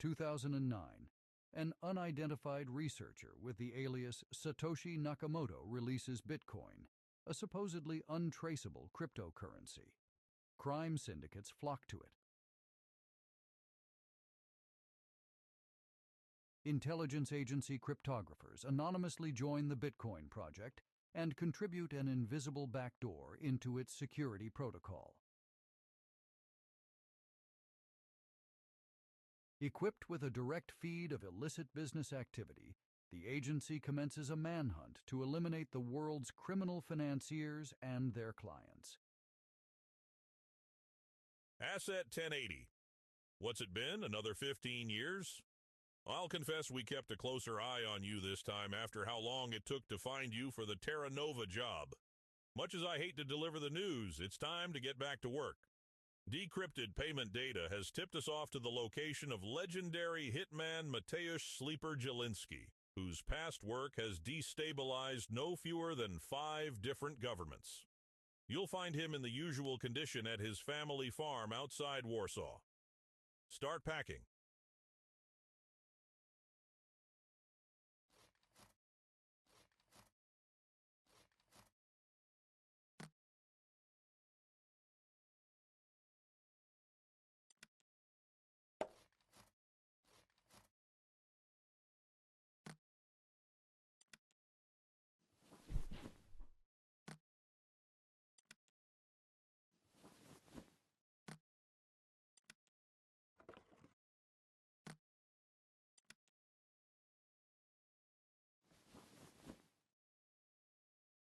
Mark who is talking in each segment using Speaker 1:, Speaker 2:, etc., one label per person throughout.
Speaker 1: 2009, an unidentified researcher with the alias Satoshi Nakamoto releases Bitcoin, a supposedly untraceable cryptocurrency. Crime syndicates flock to it. Intelligence agency cryptographers anonymously join the Bitcoin project and contribute an invisible backdoor into its security protocol. Equipped with a direct feed of illicit business activity, the agency commences a manhunt to eliminate the world's criminal financiers and their clients.
Speaker 2: Asset 1080. What's it been, another 15 years? I'll confess we kept a closer eye on you this time after how long it took to find you for the Terra Nova job. Much as I hate to deliver the news, it's time to get back to work. Decrypted payment data has tipped us off to the location of legendary hitman Mateusz Sleeper Jelinski, whose past work has destabilized no fewer than 5 different governments. You'll find him in the usual condition at his family farm outside Warsaw. Start packing.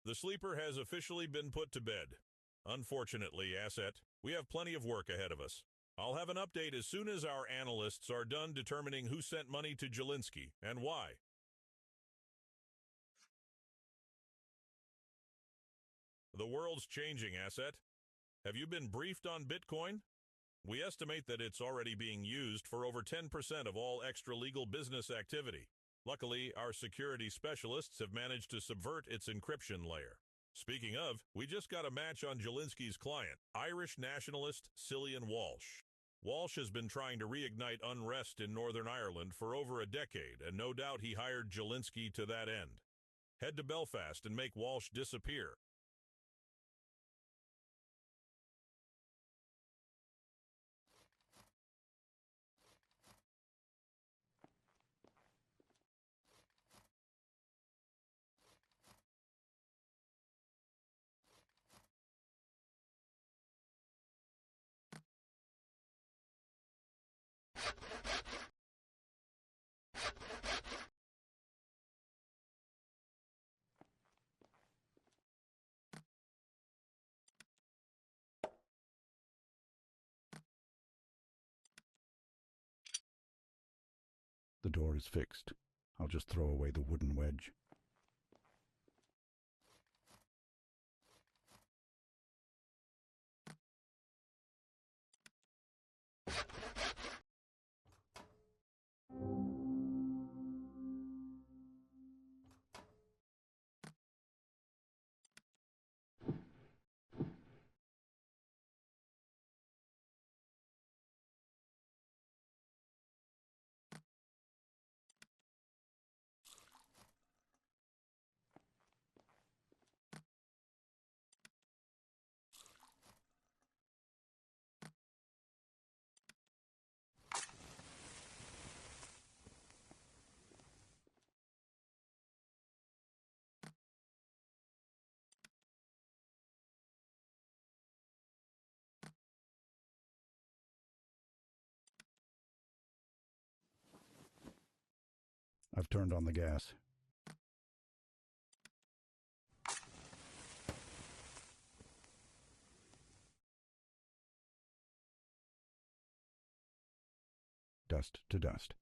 Speaker 2: The sleeper has officially been put to bed. Unfortunately, Asset, we have plenty of work ahead of us. I'll have an update as soon as our analysts are done determining who sent money to Jelinski and why. The world's changing, Asset. Have you been briefed on Bitcoin? We estimate that it's already being used for over 10% of all extra-legal business activity. Luckily, our security specialists have managed to subvert its encryption layer. Speaking of, we just got a match on Jelinski's client, Irish nationalist Cillian Walsh. Walsh has been trying to reignite unrest in Northern Ireland for over a decade, and no doubt he hired Jelinski to that end. Head to Belfast and make Walsh disappear.
Speaker 3: The door is fixed. I'll just throw away the wooden wedge. I've turned on the gas. Dust to dust.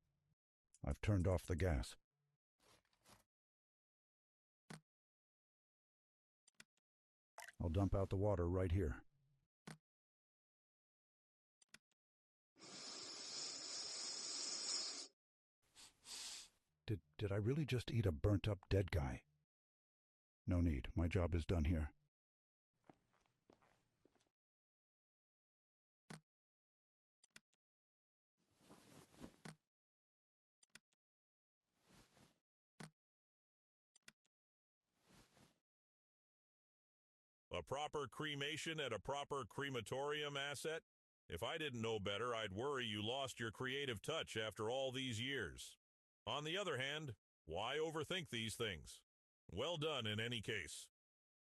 Speaker 3: I've turned off the gas. I'll dump out the water right here. Did I really just eat a burnt-up dead guy? No need. My job is done here.
Speaker 2: A proper cremation at a proper crematorium asset? If I didn't know better, I'd worry you lost your creative touch after all these years. On the other hand, why overthink these things? Well done in any case.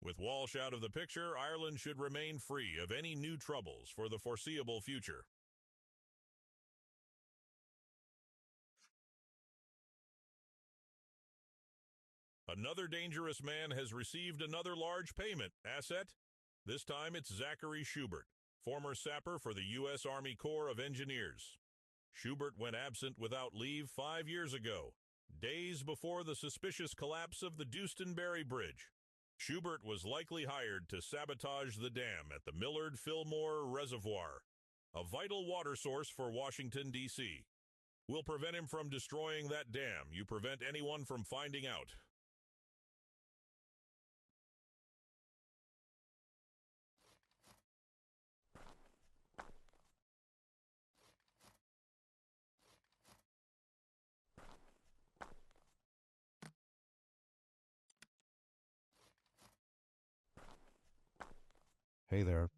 Speaker 2: With Walsh out of the picture, Ireland should remain free of any new troubles for the foreseeable future. Another dangerous man has received another large payment asset. This time it's Zachary Schubert, former sapper for the U.S. Army Corps of Engineers. Schubert went absent without leave 5 years ago, days before the suspicious collapse of the Dewstonbury Bridge. Schubert was likely hired to sabotage the dam at the Millard Fillmore Reservoir, a vital water source for Washington, D.C. We'll prevent him from destroying that dam. You prevent anyone from finding out.
Speaker 3: Hey there.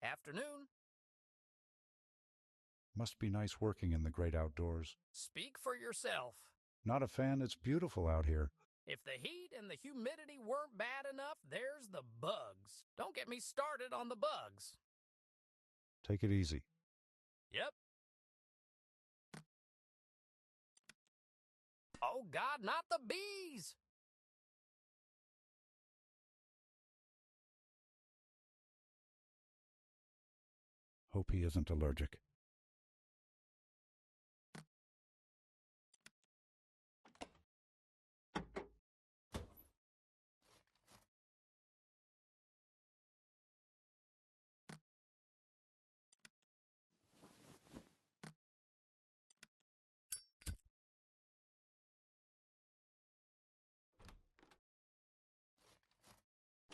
Speaker 4: Afternoon.
Speaker 3: Must be nice working in the great outdoors.
Speaker 4: Speak for yourself.
Speaker 3: Not a fan, it's beautiful out here.
Speaker 4: If the heat and the humidity weren't bad enough, there's the bugs. Don't get me started on the bugs.
Speaker 3: Take it easy.
Speaker 4: Yep. Oh God, not the bees!
Speaker 3: Hope he isn't allergic.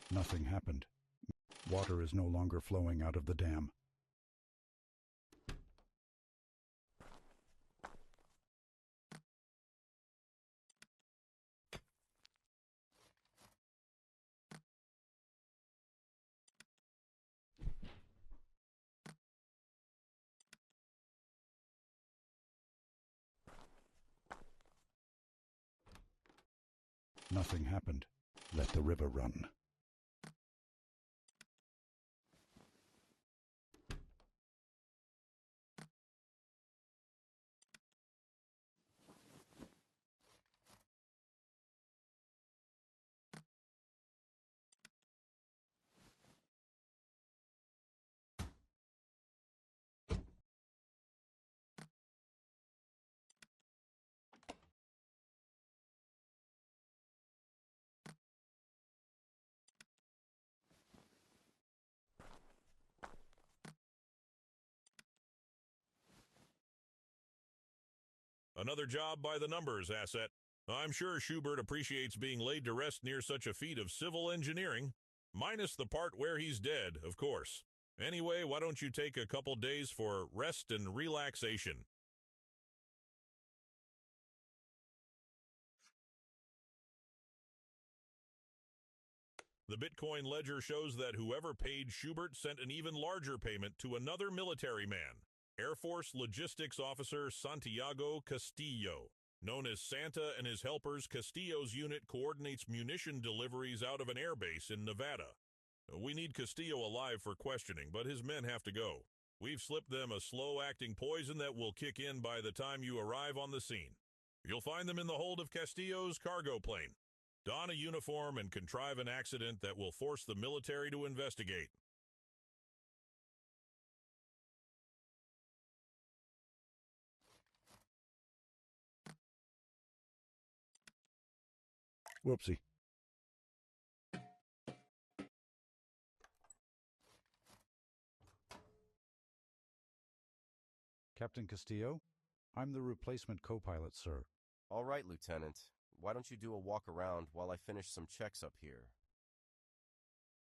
Speaker 3: Nothing happened. Water is no longer flowing out of the dam. Nothing happened. Let the river run.
Speaker 2: Another job by the numbers asset. I'm sure Schubert appreciates being laid to rest near such a feat of civil engineering. Minus the part where he's dead, of course. Anyway, why don't you take a couple days for rest and relaxation? The Bitcoin ledger shows that whoever paid Schubert sent an even larger payment to another military man, Air Force Logistics Officer Santiago Castillo. Known as Santa and his helpers, Castillo's unit coordinates munition deliveries out of an airbase in Nevada. We need Castillo alive for questioning, but his men have to go. We've slipped them a slow-acting poison that will kick in by the time you arrive on the scene. You'll find them in the hold of Castillo's cargo plane. Don a uniform and contrive an accident that will force the military to investigate.
Speaker 3: Whoopsie. Captain Castillo, I'm the replacement co-pilot, sir.
Speaker 5: All right, Lieutenant. Why don't you do a walk around while I finish some checks up here?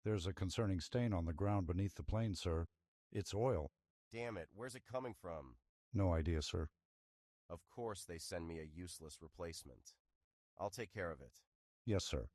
Speaker 3: There's a concerning stain on the ground beneath the plane, sir. It's oil.
Speaker 5: Damn it, where's it coming from?
Speaker 3: No idea, sir.
Speaker 5: Of course they send me a useless replacement. I'll take care of it.
Speaker 3: Yes, sir.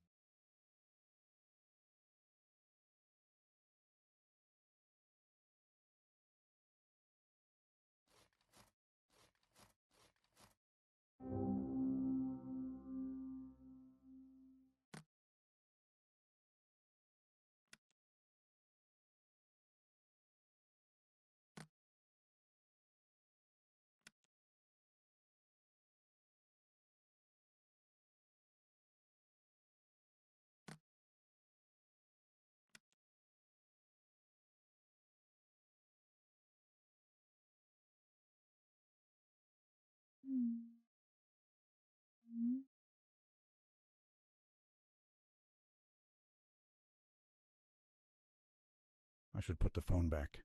Speaker 3: I should put the phone back.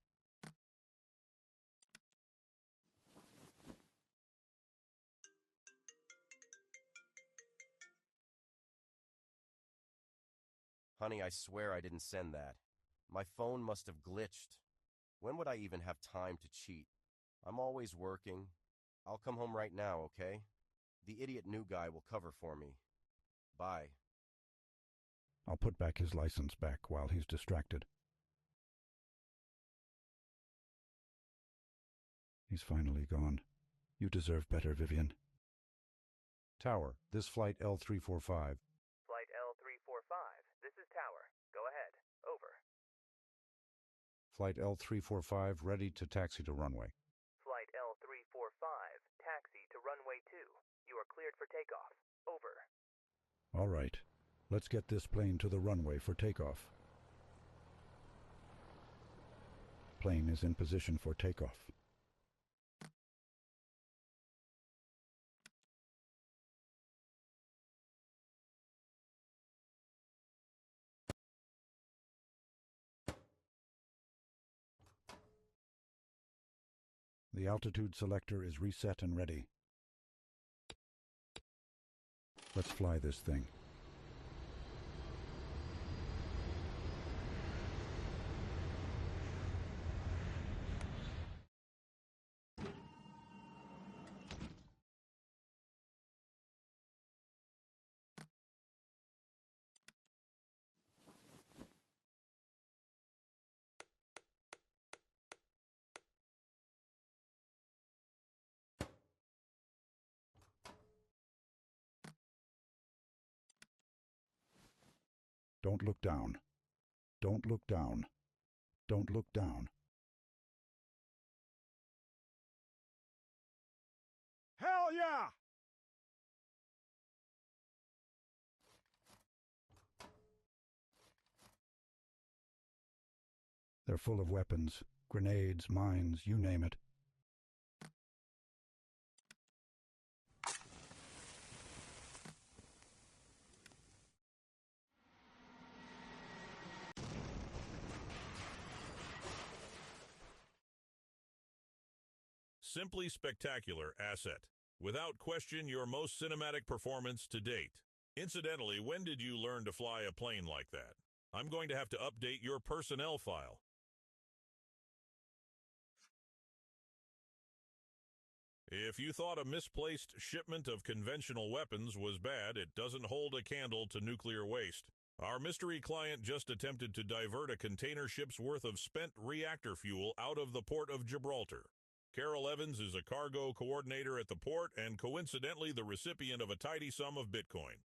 Speaker 5: Honey, I swear I didn't send that. My phone must have glitched. When would I even have time to cheat? I'm always working. I'll come home right now, okay? The idiot new guy will cover for me. Bye.
Speaker 3: I'll put back his license back while he's distracted. He's finally gone. You deserve better, Vivian. Tower, this flight L345.
Speaker 6: Flight L345, this is Tower. Go ahead. Over.
Speaker 3: Flight L345, ready to taxi to runway.
Speaker 6: Flight L345, taxi to runway 2. You are cleared for takeoff. Over.
Speaker 3: All right. Let's get this plane to the runway for takeoff. Plane is in position for takeoff. The altitude selector is reset and ready. Let's fly this thing. Don't look down. Don't look down. Don't look down. Hell yeah! They're full of weapons, grenades, mines, you name it.
Speaker 2: Simply spectacular asset. Without question, your most cinematic performance to date. Incidentally, when did you learn to fly a plane like that? I'm going to have to update your personnel file. If you thought a misplaced shipment of conventional weapons was bad, it doesn't hold a candle to nuclear waste. Our mystery client just attempted to divert a container ship's worth of spent reactor fuel out of the port of Gibraltar. Carol Evans is a cargo coordinator at the port and coincidentally the recipient of a tidy sum of Bitcoin.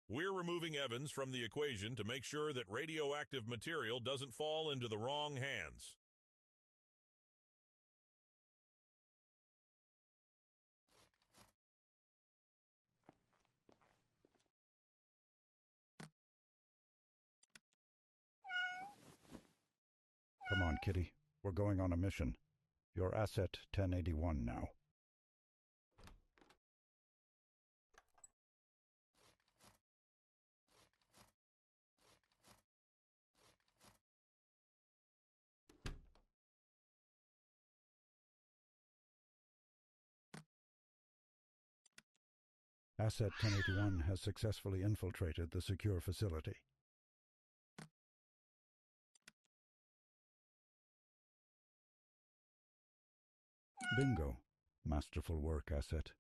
Speaker 2: We're removing Evans from the equation to make sure that radioactive material doesn't fall into the wrong hands.
Speaker 3: Come on, Kitty. We're going on a mission. Your asset 1081 now. Asset 1081 has successfully infiltrated the secure facility. Bingo. Masterful work, Asset.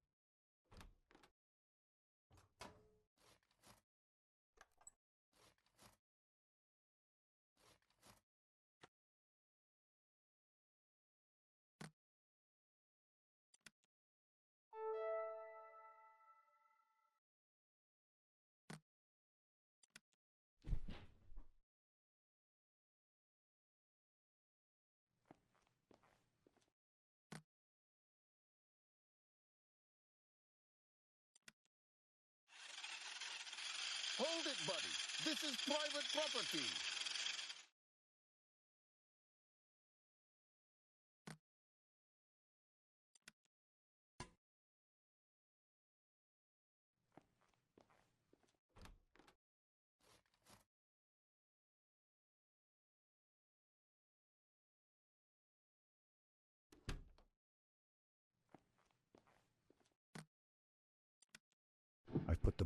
Speaker 7: Hold it, buddy. This is private property.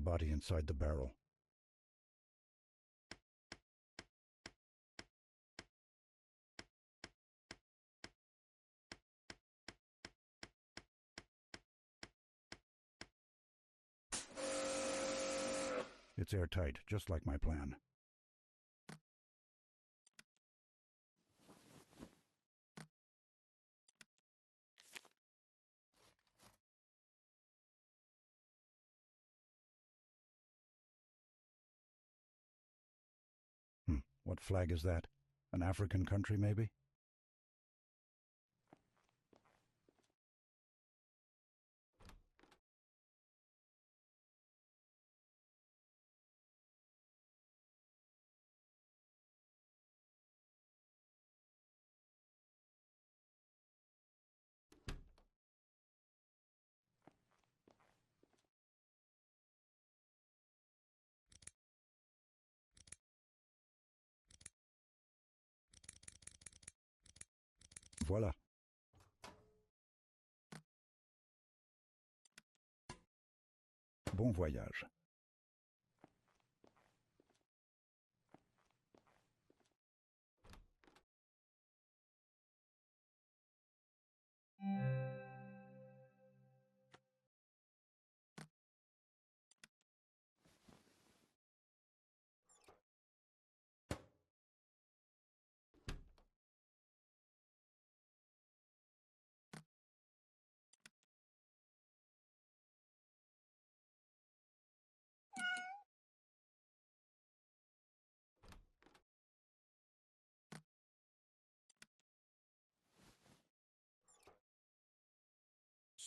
Speaker 3: body inside the barrel. It's airtight, just like my plan. What flag is that? An African country, maybe? Voilà. Bon voyage.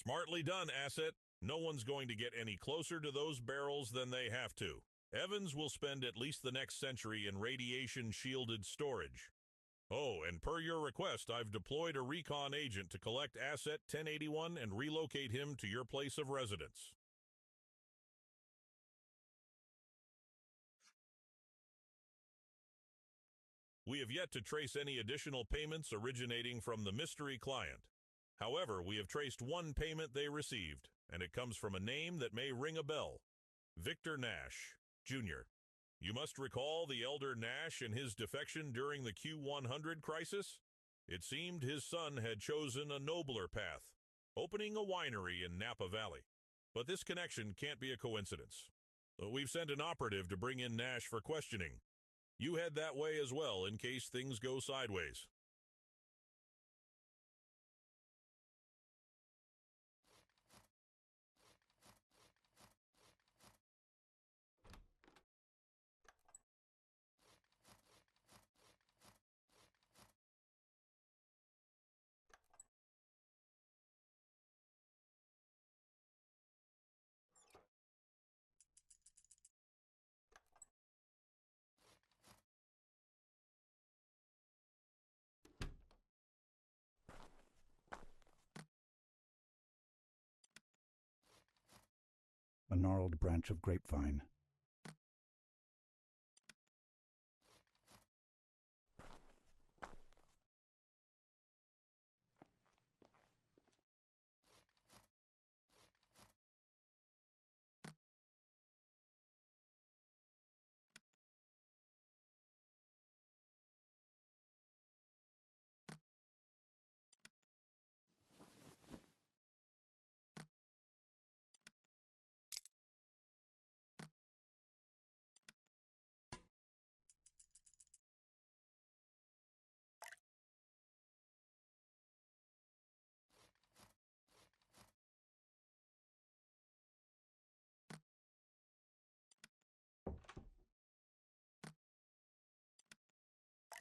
Speaker 2: Smartly done, Asset. No one's going to get any closer to those barrels than they have to. Evans will spend at least the next century in radiation-shielded storage. Oh, and per your request, I've deployed a recon agent to collect Asset 1081 and relocate him to your place of residence. We have yet to trace any additional payments originating from the mystery client. However, we have traced one payment they received, and it comes from a name that may ring a bell. Victor Nash, Jr. You must recall the elder Nash and his defection during the Q100 crisis? It seemed his son had chosen a nobler path, opening a winery in Napa Valley. But this connection can't be a coincidence. We've sent an operative to bring in Nash for questioning. You head that way as well in case things go sideways.
Speaker 3: A gnarled branch of grapevine.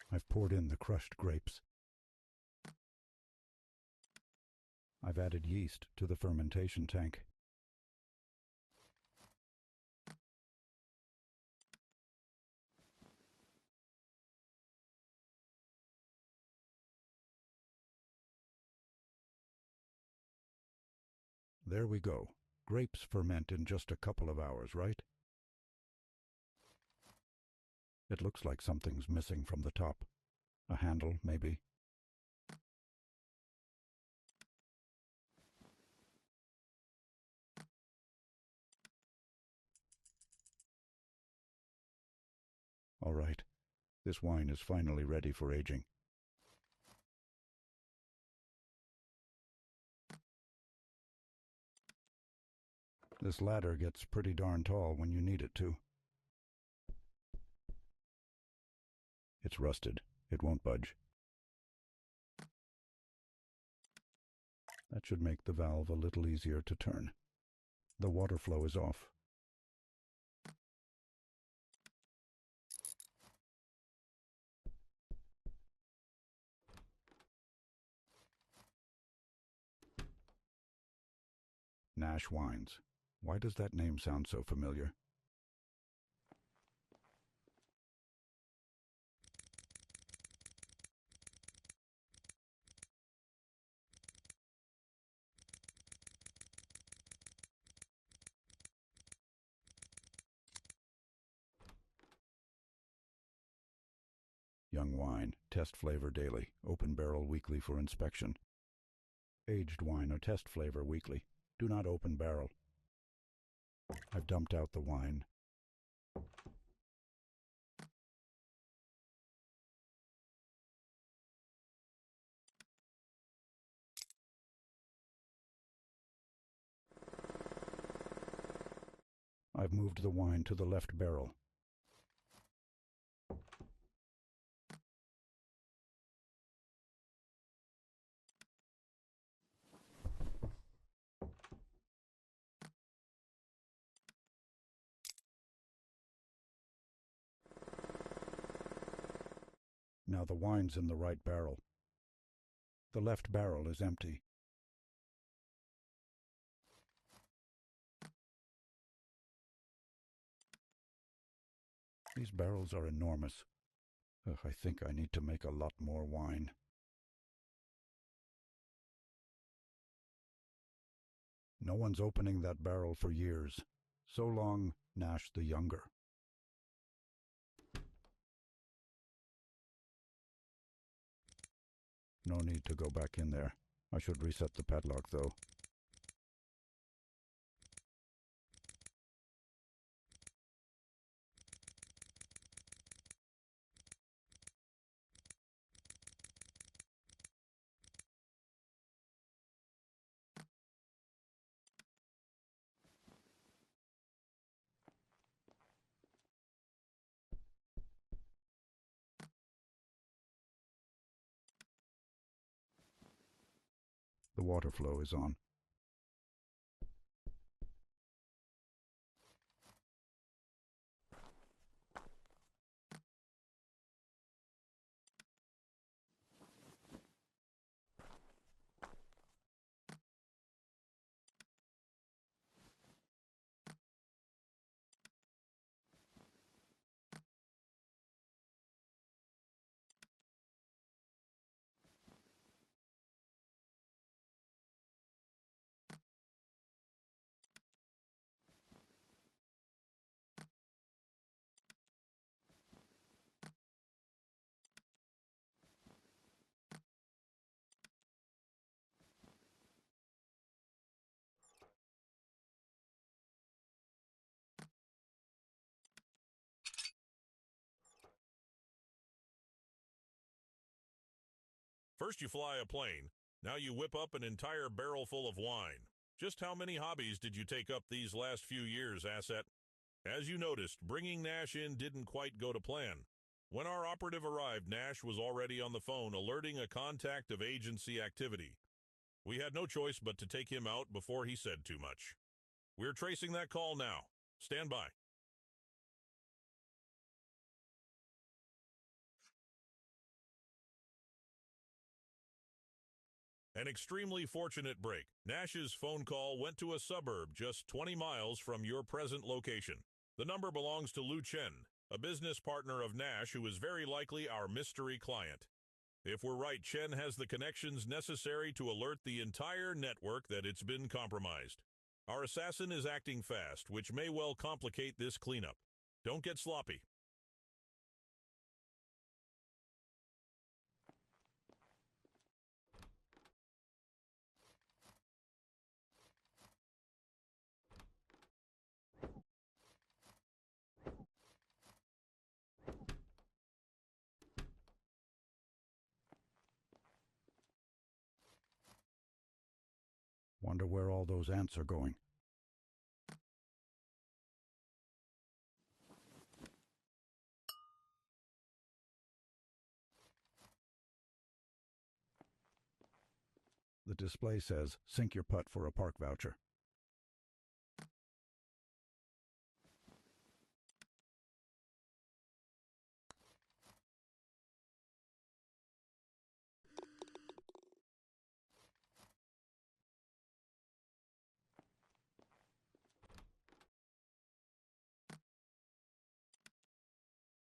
Speaker 3: I've poured in the crushed grapes. I've added yeast to the fermentation tank. There we go. Grapes ferment in just a couple of hours, right? It looks like something's missing from the top. A handle, maybe. All right. This wine is finally ready for aging. This ladder gets pretty darn tall when you need it to. It's rusted. It won't budge. That should make the valve a little easier to turn. The water flow is off. Nash Wines. Why does that name sound so familiar? Young wine, test flavor daily, open barrel weekly for inspection. Aged wine or test flavor weekly. Do not open barrel. I've dumped out the wine. I've moved the wine to the left barrel. Now the wine's in the right barrel. The left barrel is empty. These barrels are enormous. Ugh, I think I need to make a lot more wine. No one's opening that barrel for years. So long, Nash the Younger. No need to go back in there. I should reset the padlock, though. The water flow is on.
Speaker 2: First you fly a plane, now you whip up an entire barrel full of wine. Just how many hobbies did you take up these last few years, Asset? As you noticed, bringing Nash in didn't quite go to plan. When our operative arrived, Nash was already on the phone alerting a contact of agency activity. We had no choice but to take him out before he said too much. We're tracing that call now. Stand by. An extremely fortunate break. Nash's phone call went to a suburb just 20 miles from your present location. The number belongs to Lu Chen, a business partner of Nash who is very likely our mystery client. If we're right, Chen has the connections necessary to alert the entire network that it's been compromised. Our assassin is acting fast, which may well complicate this cleanup. Don't get sloppy.
Speaker 3: where all those ants are going. The display says, "Sink your putt for a park voucher."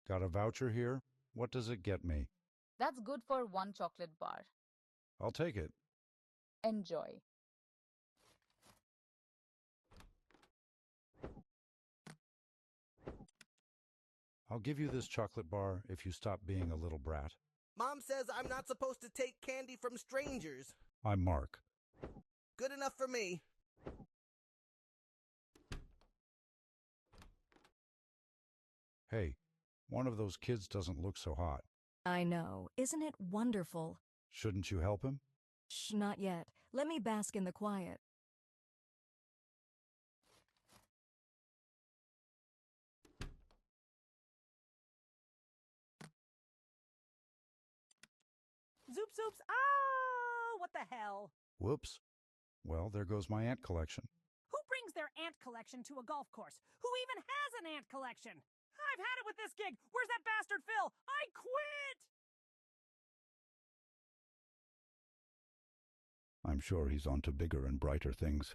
Speaker 3: Got a voucher here? What does it get me?
Speaker 8: That's good for one chocolate bar.
Speaker 3: I'll take it.
Speaker 8: Enjoy.
Speaker 3: I'll give you this chocolate bar if you stop being a little brat.
Speaker 9: Mom says I'm not supposed to take candy from strangers.
Speaker 3: I'm Mark.
Speaker 9: Good enough for me.
Speaker 3: Hey, one of those kids doesn't look so hot.
Speaker 10: I know. Isn't it wonderful?
Speaker 3: Shouldn't you help him?
Speaker 10: Shh, not yet. Let me bask in the quiet.
Speaker 11: Zoop zoops! Ah! What the hell?
Speaker 3: Whoops. Well, there goes my ant collection.
Speaker 11: Who brings their ant collection to a golf course? Who even has an ant collection? I've had it with this gig. Where's that bastard Phil? I quit!
Speaker 3: I'm sure he's on to bigger and brighter things.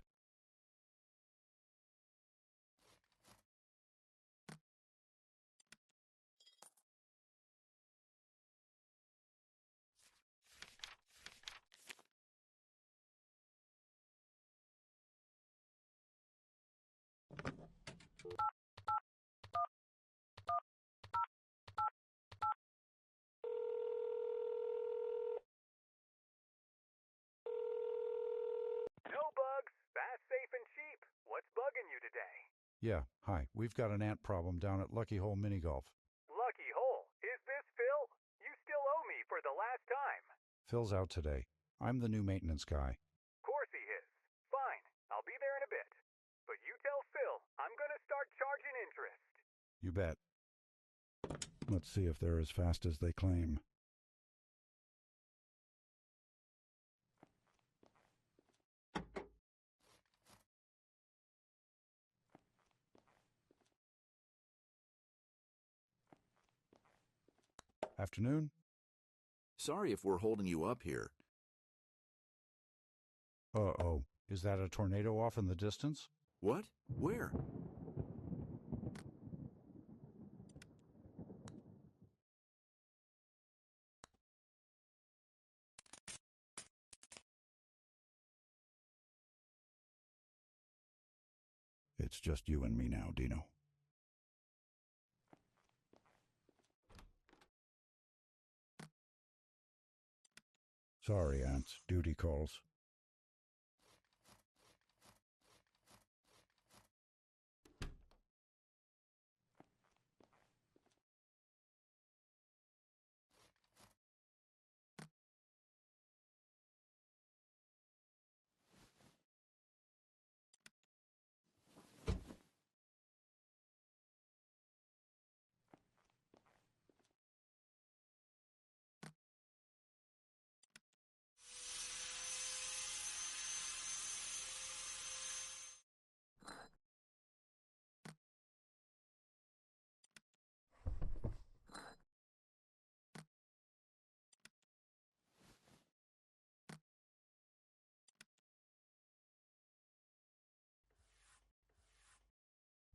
Speaker 6: No bugs, fast, safe, and cheap. What's bugging you today?
Speaker 3: Yeah, hi. We've got an ant problem down at Lucky Hole Mini Golf.
Speaker 6: Lucky Hole. Is this Phil? You still owe me for the last time.
Speaker 3: Phil's out today. I'm the new maintenance guy.
Speaker 6: Course he is. Fine, I'll be there in a bit. But you tell Phil I'm gonna start charging interest.
Speaker 3: You bet. Let's see if they're as fast as they claim. Afternoon?
Speaker 12: Sorry if we're holding you up here.
Speaker 3: Uh-oh. Is that a tornado off in the distance?
Speaker 12: What? Where?
Speaker 3: It's just you and me now, Dino. Sorry, ants. Duty calls.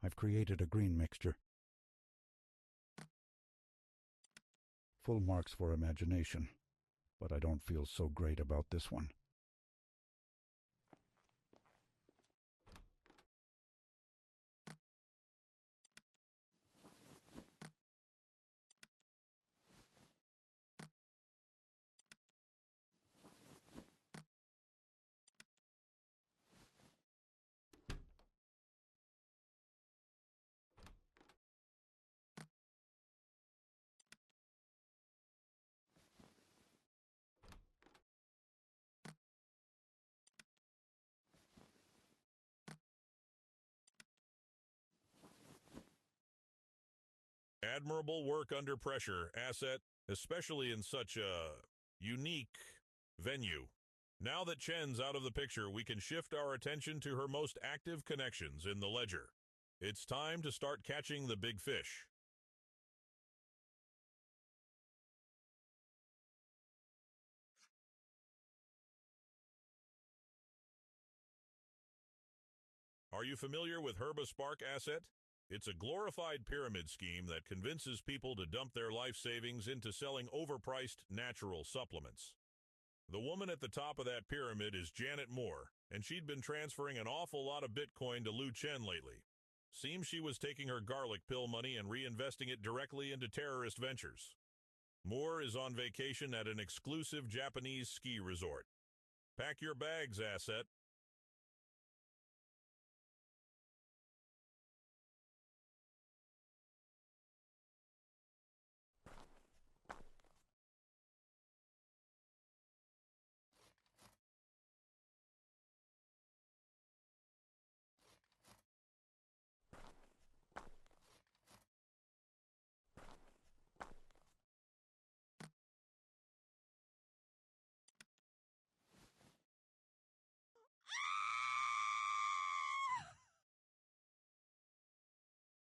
Speaker 3: I've created a green mixture. Full marks for imagination, but I don't feel so great about this one.
Speaker 2: Admirable work under pressure, asset, especially in such a unique venue. Now that Chen's out of the picture, we can shift our attention to her most active connections in the ledger. It's time to start catching the big fish. Are you familiar with Herbaspark asset? It's a glorified pyramid scheme that convinces people to dump their life savings into selling overpriced natural supplements. The woman at the top of that pyramid is Janet Moore, and she'd been transferring an awful lot of Bitcoin to Lu Chen lately. Seems she was taking her garlic pill money and reinvesting it directly into terrorist ventures. Moore is on vacation at an exclusive Japanese ski resort. Pack your bags, asset.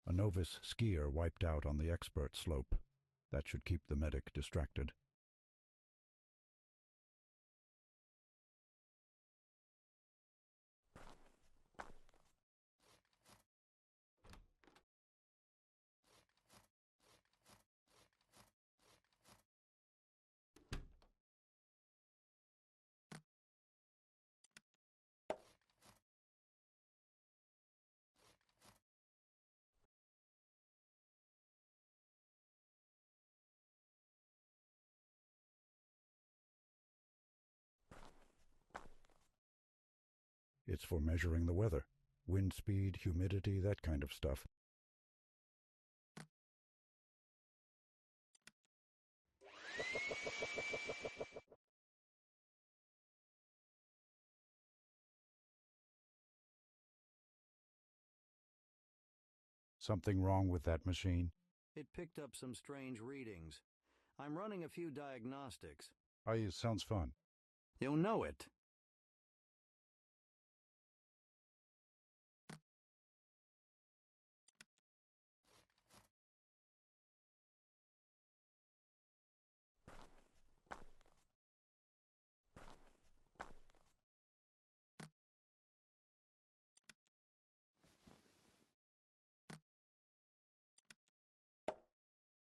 Speaker 3: A novice skier wiped out on the expert slope. That should keep the medic distracted. It's for measuring the weather. Wind speed, humidity, that kind of stuff. Something wrong with that machine?
Speaker 13: It picked up some strange readings. I'm running a few diagnostics.
Speaker 3: Sounds fun.
Speaker 13: You'll know it.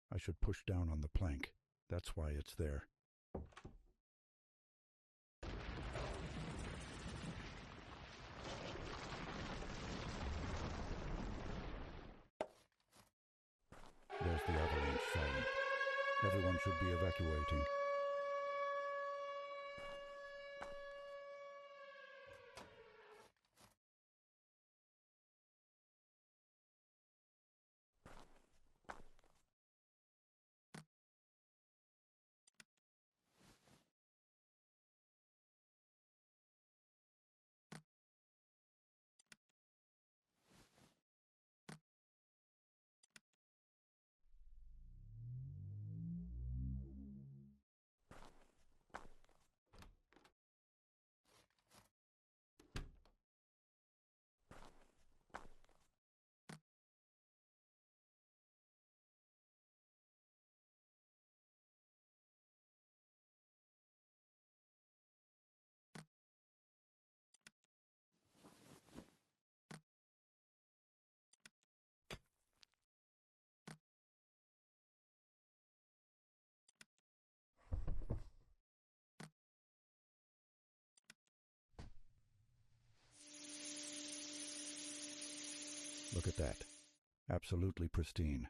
Speaker 3: I should push down on the plank. That's why it's there. There's the avalanche siren. Everyone should be evacuating. Look at that. Absolutely pristine.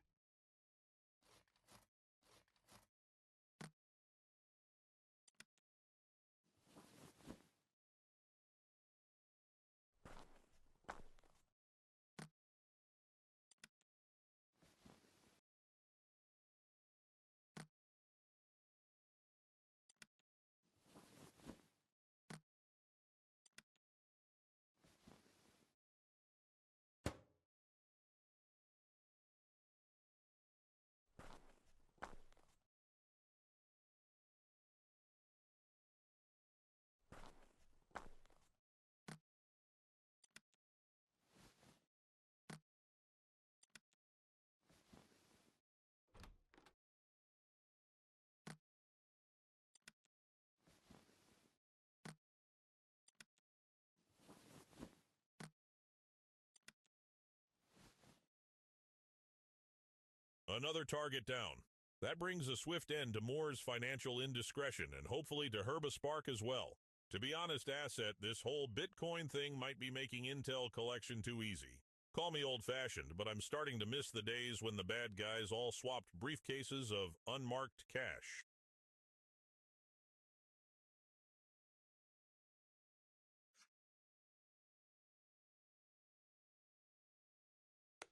Speaker 2: Another target down. That brings a swift end to Moore's financial indiscretion and hopefully to Herbaspark as well. To be honest, Asset, this whole Bitcoin thing might be making intel collection too easy. Call me old-fashioned, but I'm starting to miss the days when the bad guys all swapped briefcases of unmarked cash.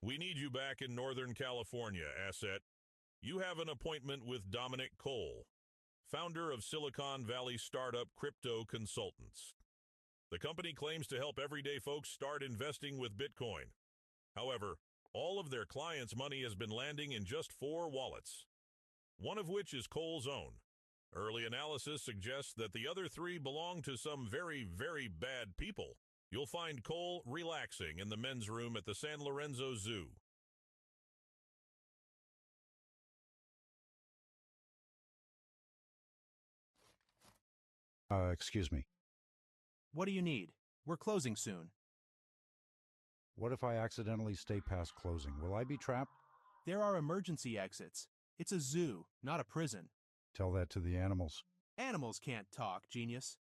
Speaker 2: We need you back in Northern California, Asset. You have an appointment with Dominic Cole, founder of Silicon Valley startup Crypto Consultants. The company claims to help everyday folks start investing with Bitcoin. However, all of their clients' money has been landing in just 4 wallets, one of which is Cole's own. Early analysis suggests that the other 3 belong to some very, very bad people. You'll find Cole relaxing in the men's room at the San Lorenzo Zoo.
Speaker 3: Excuse me.
Speaker 14: What do you need? We're closing soon.
Speaker 3: What if I accidentally stay past closing? Will I be trapped?
Speaker 14: There are emergency exits. It's a zoo, not a prison.
Speaker 3: Tell that to the animals.
Speaker 14: Animals can't talk, genius.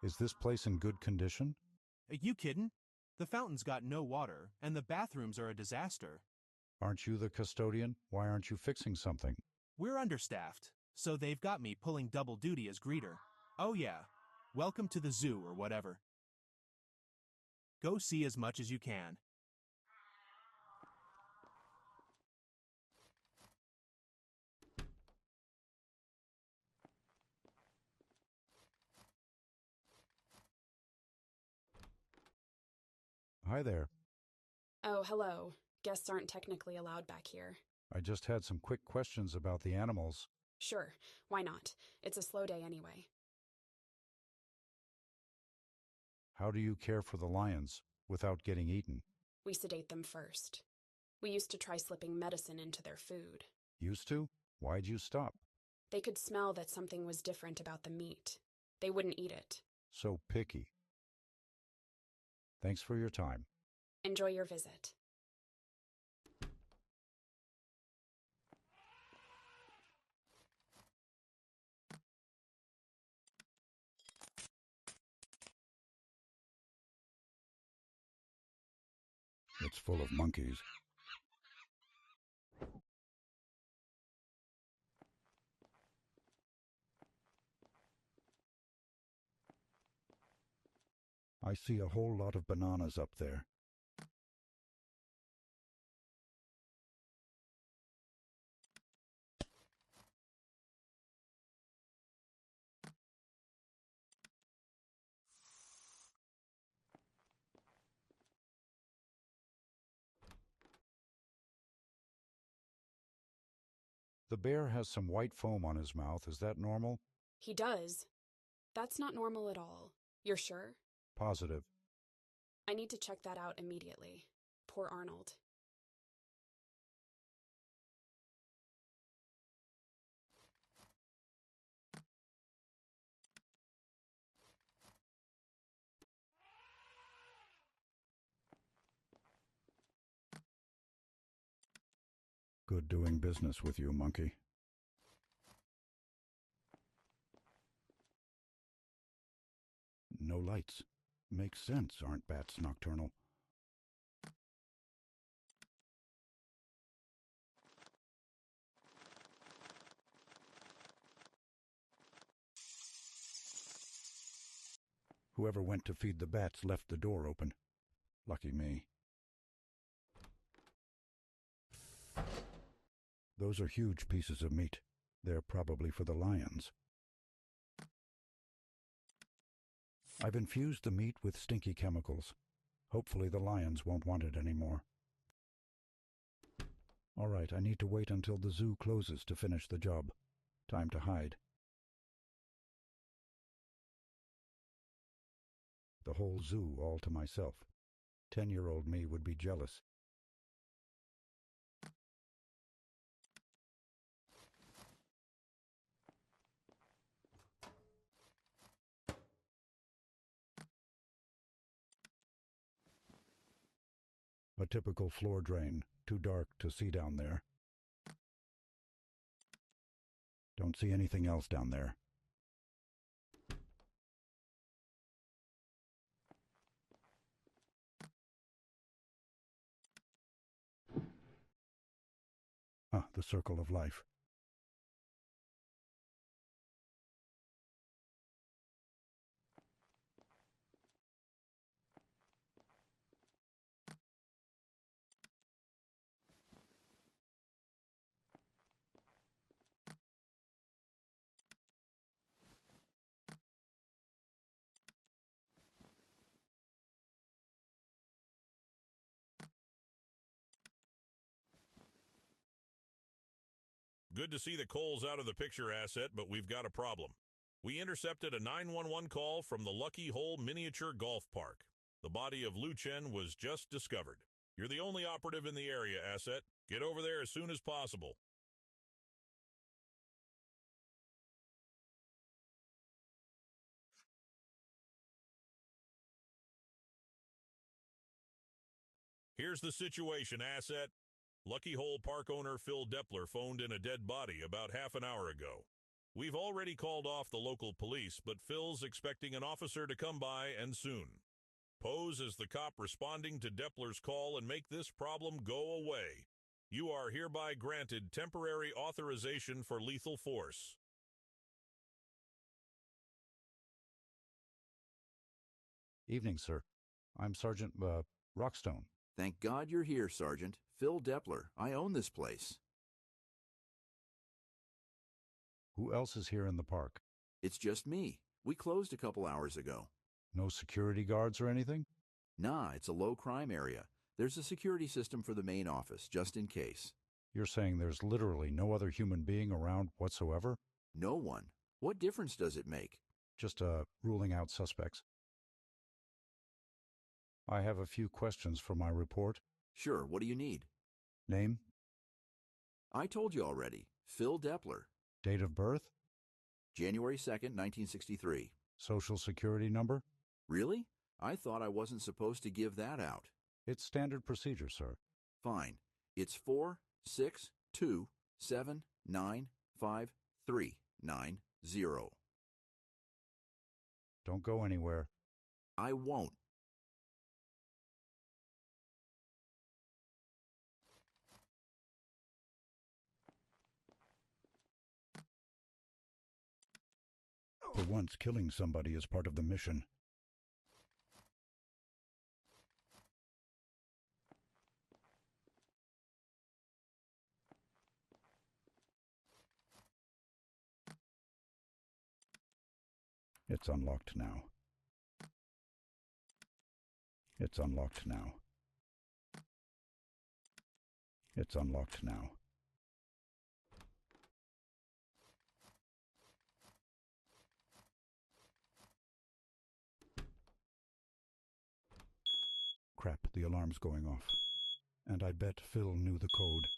Speaker 3: Is this place in good condition?
Speaker 14: Are you kidding? The fountain's got no water, and the bathrooms are a disaster.
Speaker 3: Aren't you the custodian? Why aren't you fixing something?
Speaker 14: We're understaffed, so they've got me pulling double duty as greeter. Oh yeah, welcome to the zoo or whatever. Go see as much as you can.
Speaker 3: Hi there.
Speaker 15: Oh, hello. Guests aren't technically allowed back here.
Speaker 3: I just had some quick questions about the animals.
Speaker 15: Sure, why not? It's a slow day anyway.
Speaker 3: How do you care for the lions without getting eaten?
Speaker 15: We sedate them first. We used to try slipping medicine into their food.
Speaker 3: Used to? Why'd you stop?
Speaker 15: They could smell that something was different about the meat. They wouldn't eat it.
Speaker 3: So picky. Thanks for your time.
Speaker 15: Enjoy your visit.
Speaker 3: It's full of monkeys. I see a whole lot of bananas up there. The bear has some white foam on his mouth. Is that normal?
Speaker 15: He does. That's not normal at all. You're sure?
Speaker 3: Positive.
Speaker 15: I need to check that out immediately. Poor Arnold.
Speaker 3: Good doing business with you, monkey. No lights. Makes sense, aren't bats nocturnal? Whoever went to feed the bats left the door open. Lucky me. Those are huge pieces of meat. They're probably for the lions. I've infused the meat with stinky chemicals. Hopefully the lions won't want it anymore. All right, I need to wait until the zoo closes to finish the job. Time to hide. The whole zoo all to myself. 10-year-old me would be jealous. A typical floor drain. Too dark to see down there. Don't see anything else down there. Ah, the circle of life.
Speaker 2: Good to see the coal's out of the picture, Asset, but we've got a problem. We intercepted a 911 call from the Lucky Hole Miniature Golf Park. The body of Lu Chen was just discovered. You're the only operative in the area, Asset. Get over there as soon as possible. Here's the situation, Asset. Lucky Hole Park owner Phil Depler phoned in a dead body about half an hour ago. We've already called off the local police, but Phil's expecting an officer to come by and soon. Pose as the cop responding to Depler's call and make this problem go away. You are hereby granted temporary authorization for lethal force.
Speaker 3: Evening, sir. I'm Sergeant, Rockstone.
Speaker 12: Thank God you're here, Sergeant. Phil Depler. I own this place.
Speaker 3: Who else is here in the park?
Speaker 12: It's just me. We closed a couple hours ago.
Speaker 3: No security guards or anything?
Speaker 12: Nah, it's a low-crime area. There's a security system for the main office, just in case.
Speaker 3: You're saying there's literally no other human being around whatsoever?
Speaker 12: No one. What difference does it make?
Speaker 3: Just, ruling out suspects. I have a few questions for my report.
Speaker 12: Sure, what do you need?
Speaker 3: Name?
Speaker 12: I told you already. Phil Depler.
Speaker 3: Date of birth?
Speaker 12: January 2nd, 1963.
Speaker 3: Social security number?
Speaker 12: Really? I thought I wasn't supposed to give that out.
Speaker 3: It's standard procedure, sir.
Speaker 12: Fine. It's 462795390.
Speaker 3: Don't go anywhere.
Speaker 12: I won't.
Speaker 3: For once, killing somebody is part of the mission. It's unlocked now. It's unlocked now. It's unlocked now. Crap, the alarm's going off. And I bet Phil knew the code.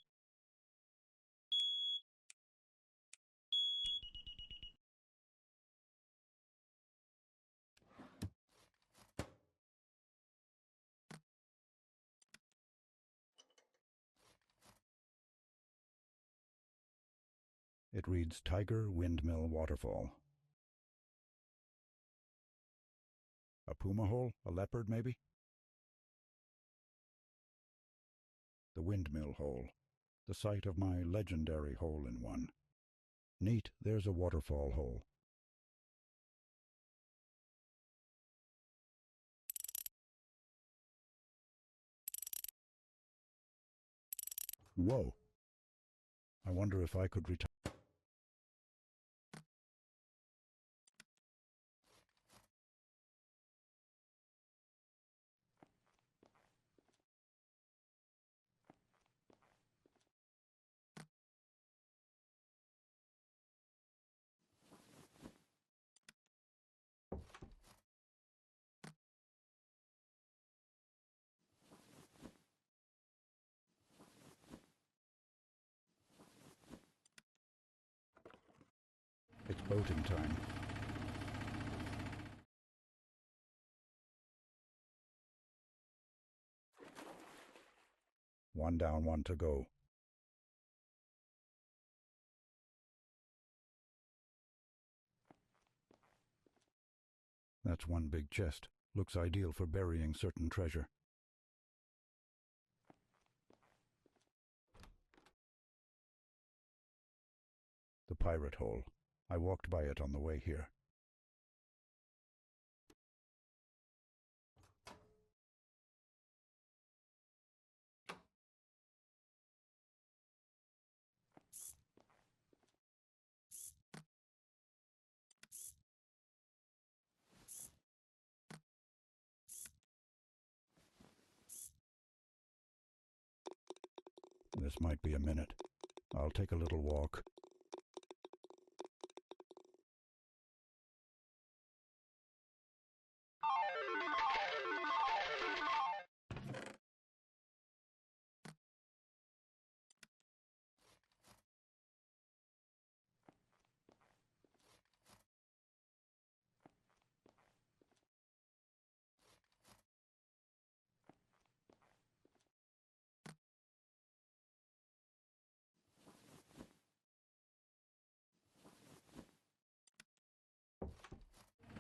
Speaker 3: It reads Tiger Windmill Waterfall. A puma hole? A leopard, maybe? The windmill hole. The site of my legendary hole-in-one. Neat, there's a waterfall hole. Whoa. I wonder if I could retire. It's boating time. One down, one to go. That's one big chest. Looks ideal for burying certain treasure. The pirate hole. I walked by it on the way here. This might be a minute. I'll take a little walk.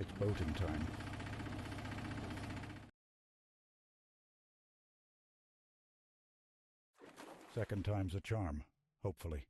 Speaker 3: It's boating time. Second time's a charm, hopefully.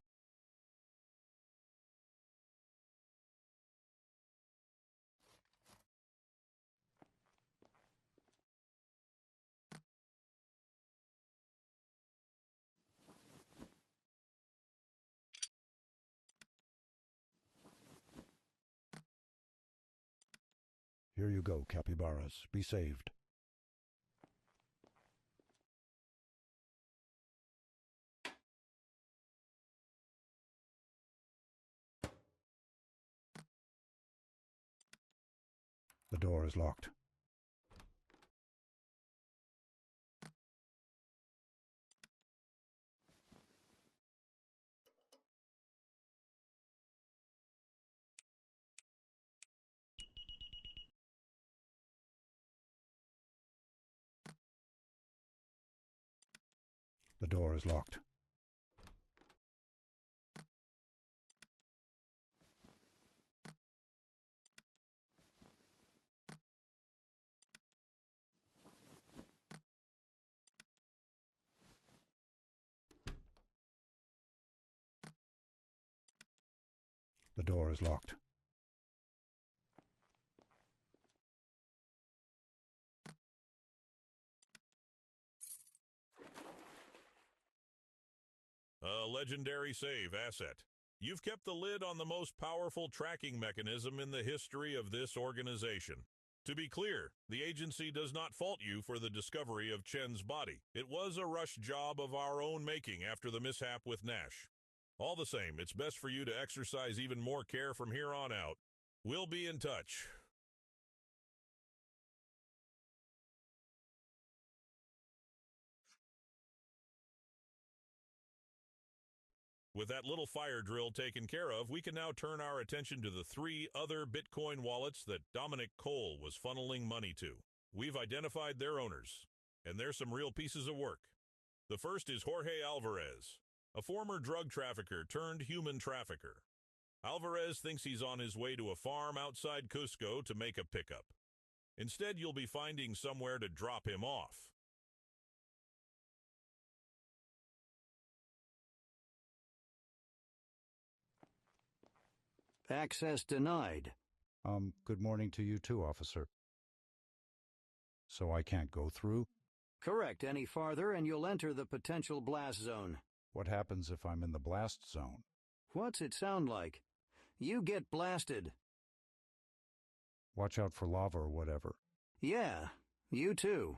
Speaker 3: Here you go, capybaras. Be saved. The door is locked. The door is locked. The door is locked.
Speaker 2: A legendary save asset. You've kept the lid on the most powerful tracking mechanism in the history of this organization. To be clear, the agency does not fault you for the discovery of Chen's body. It was a rush job of our own making after the mishap with Nash. All the same, it's best for you to exercise even more care from here on out. We'll be in touch. With that little fire drill taken care of, we can now turn our attention to the 3 other Bitcoin wallets that Dominic Cole was funneling money to. We've identified their owners, and they're some real pieces of work. The first is Jorge Alvarez, a former drug trafficker turned human trafficker. Alvarez thinks he's on his way to a farm outside Cusco to make a pickup. Instead, you'll be finding somewhere to drop him off.
Speaker 13: Access denied.
Speaker 3: Good morning to you too, officer. So I can't go through?
Speaker 13: Correct. Any farther and you'll enter the potential blast zone.
Speaker 3: What happens if I'm in the blast zone?
Speaker 13: What's it sound like? You get blasted.
Speaker 3: Watch out for lava or whatever.
Speaker 13: Yeah, you too.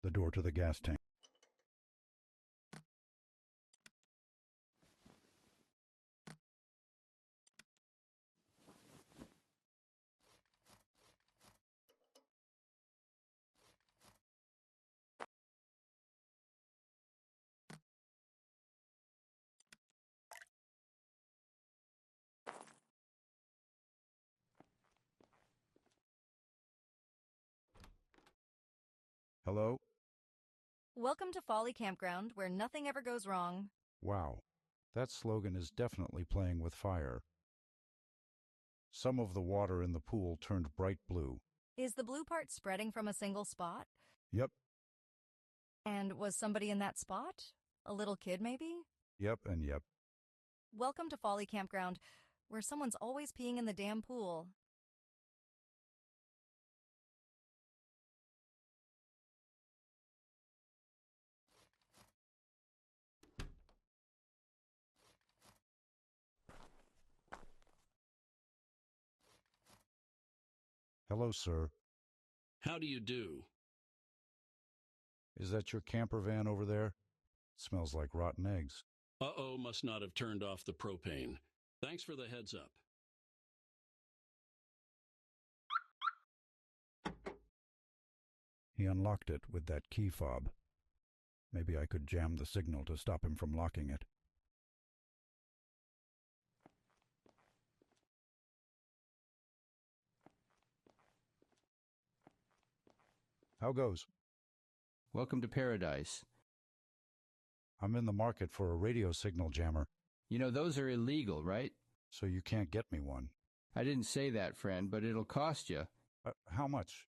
Speaker 3: The door to the gas tank. Hello?
Speaker 10: Welcome to Folly Campground, where nothing ever goes wrong.
Speaker 3: Wow, that slogan is definitely playing with fire. Some of the water in the pool turned bright blue.
Speaker 10: Is the blue part spreading from a single spot?
Speaker 3: Yep,
Speaker 10: And was somebody in that spot? A little kid, maybe?
Speaker 3: yep, and yep.
Speaker 10: Welcome to Folly Campground, where someone's always peeing in the damn pool.
Speaker 3: Hello, sir.
Speaker 16: How do you do?
Speaker 3: Is that your camper van over there? Smells like rotten eggs.
Speaker 16: Uh-oh, must not have turned off the propane. Thanks for the heads up.
Speaker 3: He unlocked it with that key fob. Maybe I could jam the signal to stop him from locking it. How goes?
Speaker 17: Welcome to paradise.
Speaker 3: I'm in the market for a radio signal jammer.
Speaker 17: You know, those are illegal, right?
Speaker 3: So you can't get me one.
Speaker 17: I didn't say that, friend, but it'll cost you.
Speaker 3: How much?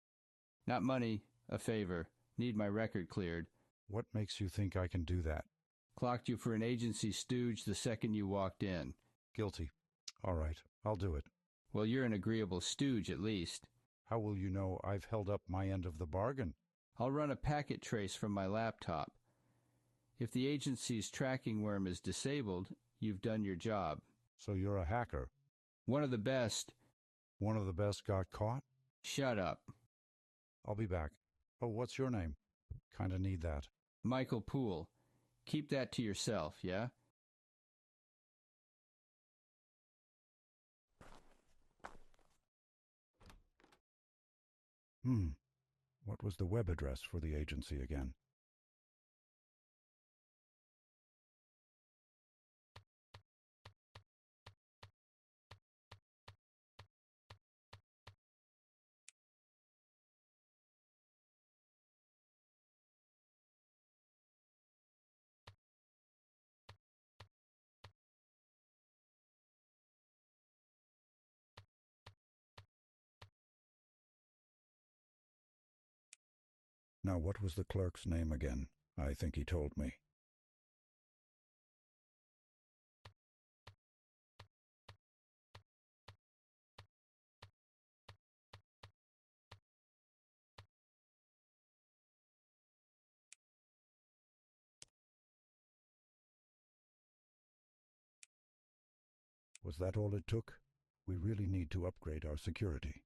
Speaker 17: Not money, a favor. Need my record cleared.
Speaker 3: What makes you think I can do that?
Speaker 17: Clocked you for an agency stooge the second you walked in.
Speaker 3: Guilty. All right, I'll do it.
Speaker 17: Well, you're an agreeable stooge, at least.
Speaker 3: How will you know I've held up my end of the bargain?
Speaker 17: I'll run a packet trace from my laptop. If the agency's tracking worm is disabled, you've done your job.
Speaker 3: So you're a hacker?
Speaker 17: One of the best.
Speaker 3: One of the best got caught?
Speaker 17: Shut up.
Speaker 3: I'll be back. Oh, what's your name? Kinda need that.
Speaker 17: Michael Poole. Keep that to yourself, yeah?
Speaker 3: What was the web address for the agency again? Now, what was the clerk's name again? I think he told me. Was that all it took? We really need to upgrade our security.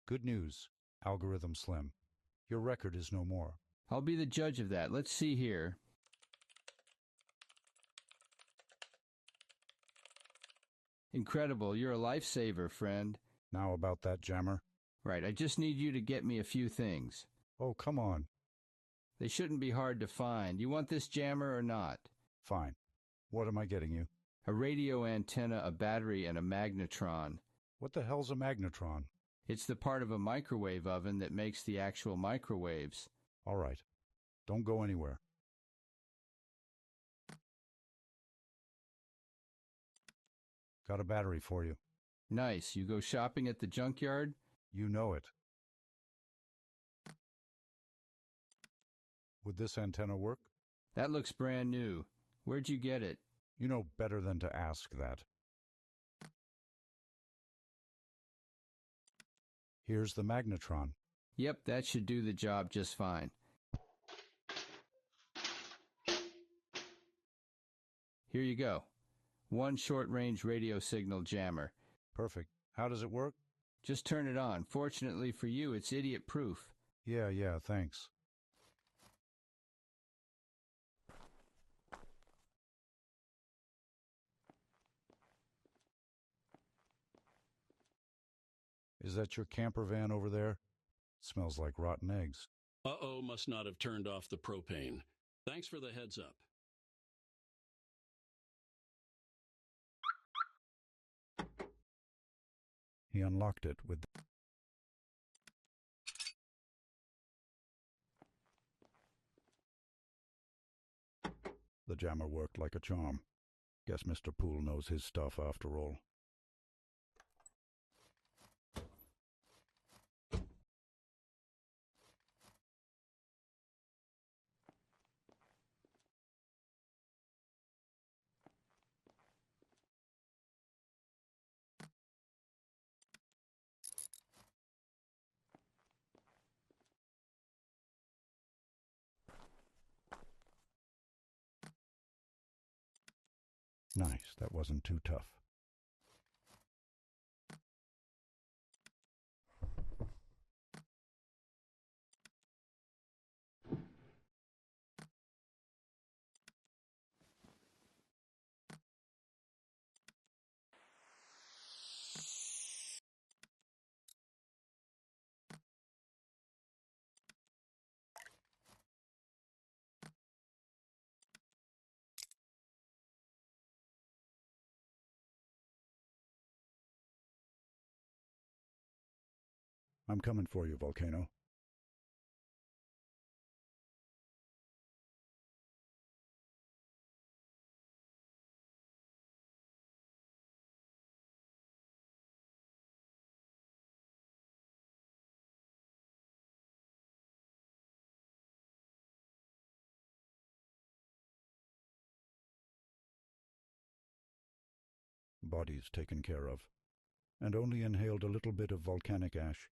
Speaker 3: Good news, Algorithm Slim. Your record is no more.
Speaker 17: I'll be the judge of that. Let's see here. Incredible. You're a lifesaver, friend.
Speaker 3: Now about that jammer?
Speaker 17: Right. I just need you to get me a few things.
Speaker 3: Oh, come on.
Speaker 17: They shouldn't be hard to find. You want this jammer or not?
Speaker 3: Fine. What am I getting you?
Speaker 17: A radio antenna, a battery, and a magnetron.
Speaker 3: What the hell's a magnetron?
Speaker 17: It's the part of a microwave oven that makes the actual microwaves.
Speaker 3: All right. Don't go anywhere. Got a battery for you.
Speaker 17: Nice. You go shopping at the junkyard?
Speaker 3: You know it. Would this antenna work?
Speaker 17: That looks brand new. Where'd you get it?
Speaker 3: You know better than to ask that. Here's the magnetron.
Speaker 17: Yep, that should do the job just fine. Here you go. One short-range radio signal jammer.
Speaker 3: Perfect. How does it work?
Speaker 17: Just turn it on. Fortunately for you, it's idiot-proof.
Speaker 3: Yeah, thanks. Is that your camper van over there? Smells like rotten eggs.
Speaker 16: Uh-oh, must not have turned off the propane. Thanks for the heads up.
Speaker 3: He unlocked it with... The jammer worked like a charm. Guess Mr. Poole knows his stuff after all. Nice, that wasn't too tough. I'm coming for you, Volcano. Bodies taken care of, and only inhaled a little bit of volcanic ash.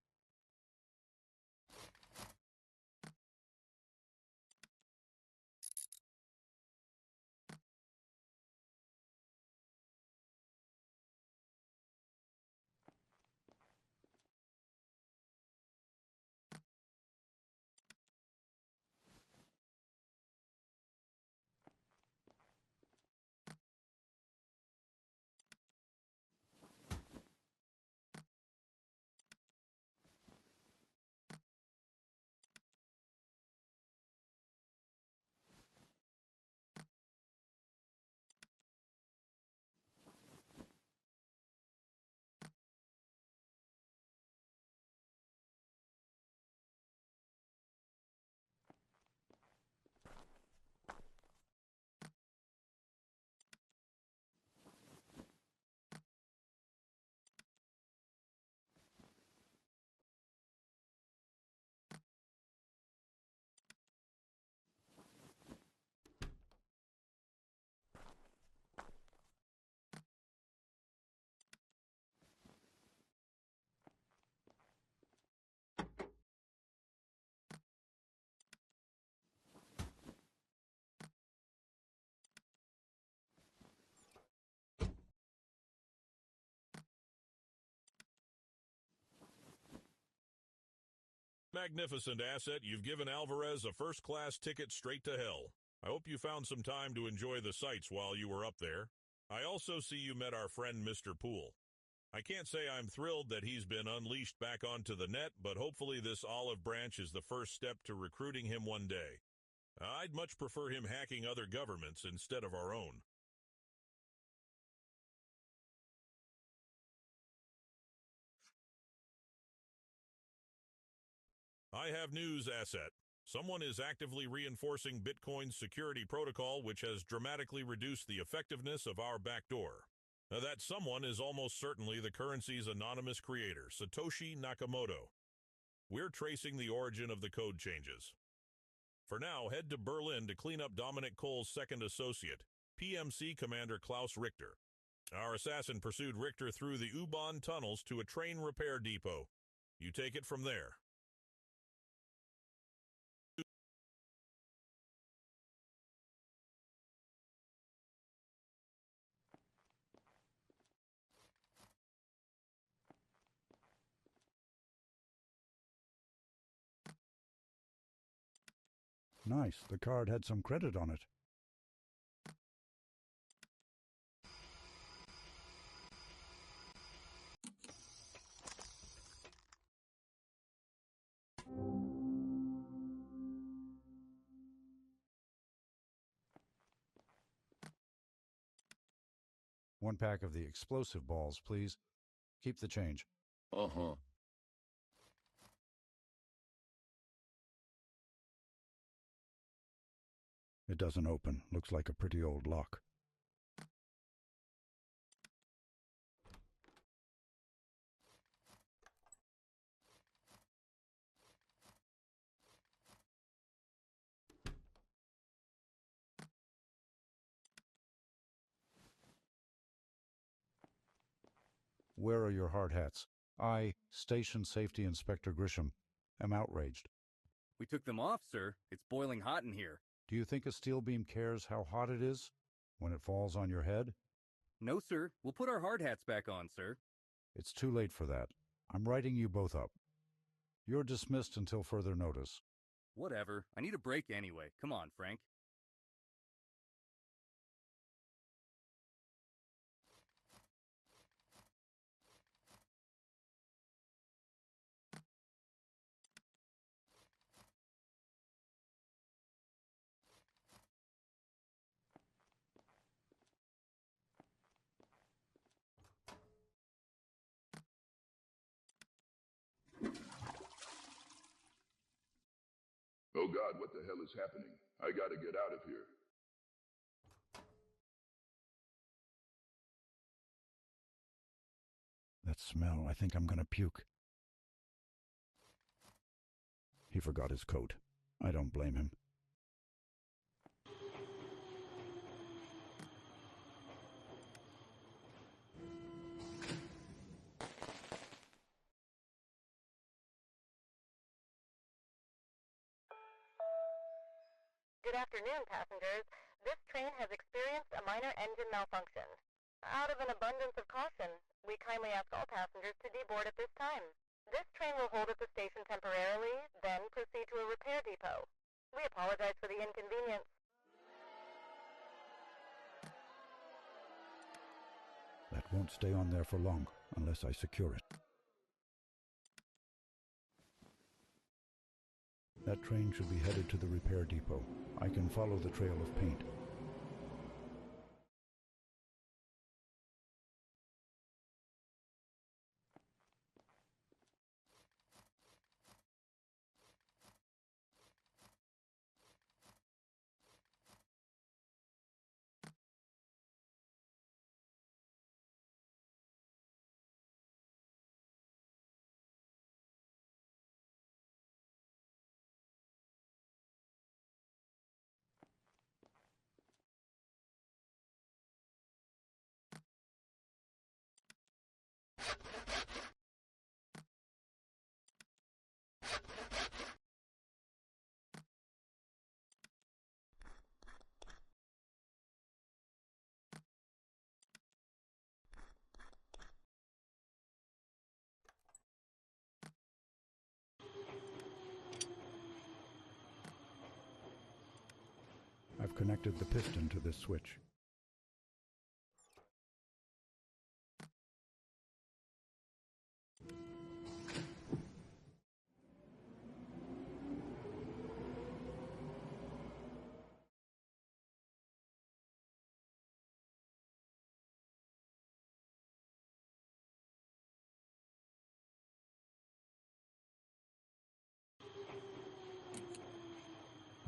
Speaker 2: Magnificent asset. You've given Alvarez a first-class ticket straight to hell. I hope you found some time to enjoy the sights while you were up there. I also see you met our friend Mr. Poole. I can't say I'm thrilled that he's been unleashed back onto the net, but hopefully this olive branch is the first step to recruiting him one day. I'd much prefer him hacking other governments instead of our own. I have news, asset. Someone is actively reinforcing Bitcoin's security protocol, which has dramatically reduced the effectiveness of our backdoor. That someone is almost certainly the currency's anonymous creator, Satoshi Nakamoto. We're tracing the origin of the code changes. For now, head to Berlin to clean up Dominic Cole's second associate, PMC Commander Klaus Richter. Our assassin pursued Richter through the U-Bahn tunnels to a train repair depot. You take it from there.
Speaker 3: Nice, the card had some credit on it. 1 pack of the explosive balls, please. Keep the change.
Speaker 7: Uh-huh.
Speaker 3: It doesn't open. Looks like a pretty old lock. Where are your hard hats? I, Station Safety Inspector Grisham, am outraged.
Speaker 18: We took them off, sir. It's boiling hot in here.
Speaker 3: Do you think a steel beam cares how hot it is when it falls on your head?
Speaker 18: No, sir. We'll put our hard hats back on, sir.
Speaker 3: It's too late for that. I'm writing you both up. You're dismissed until further notice.
Speaker 18: Whatever. I need a break anyway. Come on, Frank.
Speaker 19: Oh God, what the hell is happening? I gotta get out of here.
Speaker 3: That smell, I think I'm gonna puke. He forgot his coat. I don't blame him.
Speaker 20: Good afternoon, passengers. This train has experienced a minor engine malfunction. Out of an abundance of caution, we kindly ask all passengers to deboard at this time. This train will hold at the station temporarily, then proceed to a repair depot. We apologize for the inconvenience.
Speaker 3: That won't stay on there for long, unless I secure it. That train should be headed to the repair depot. I can follow the trail of paint. I've connected the piston to this switch.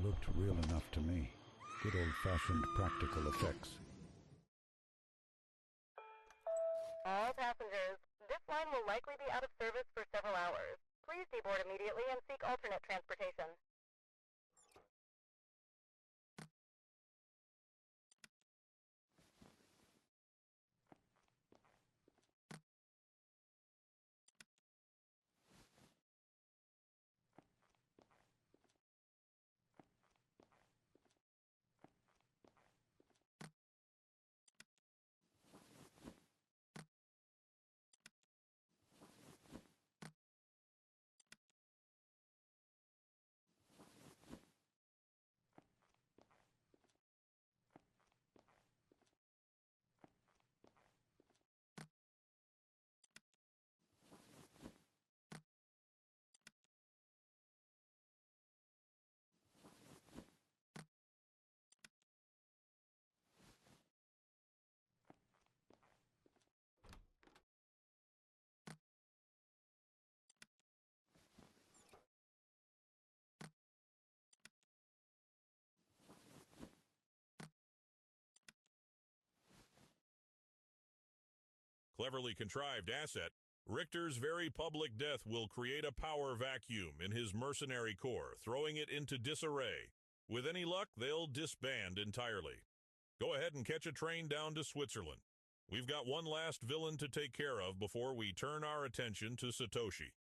Speaker 3: Looked real enough to me. Good old-fashioned practical effects.
Speaker 20: All passengers, this line will likely be out of service for several hours. Please deboard immediately and seek alternate transportation.
Speaker 2: cleverly contrived asset, Richter's very public death will create a power vacuum in his mercenary corps, throwing it into disarray. With any luck, they'll disband entirely. Go ahead and catch a train down to Switzerland. We've got one last villain to take care of before we turn our attention to Satoshi.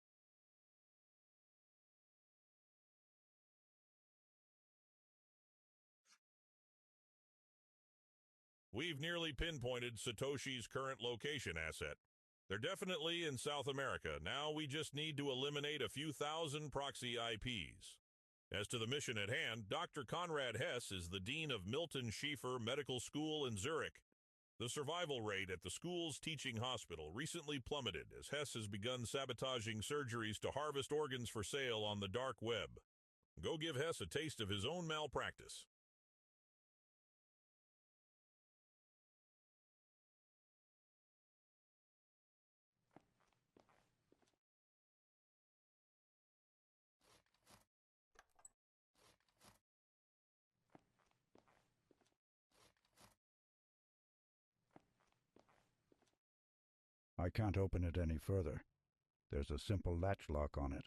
Speaker 2: We've nearly pinpointed Satoshi's current location asset. They're definitely in South America. Now we just need to eliminate a few thousand proxy IPs. As to the mission at hand, Dr. Conrad Hess is the Dean of Milton Schieffer Medical School in Zurich. The survival rate at the school's teaching hospital recently plummeted as Hess has begun sabotaging surgeries to harvest organs for sale on the dark web. Go give Hess a taste of his own malpractice.
Speaker 3: I can't open it any further. There's a simple latch lock on it.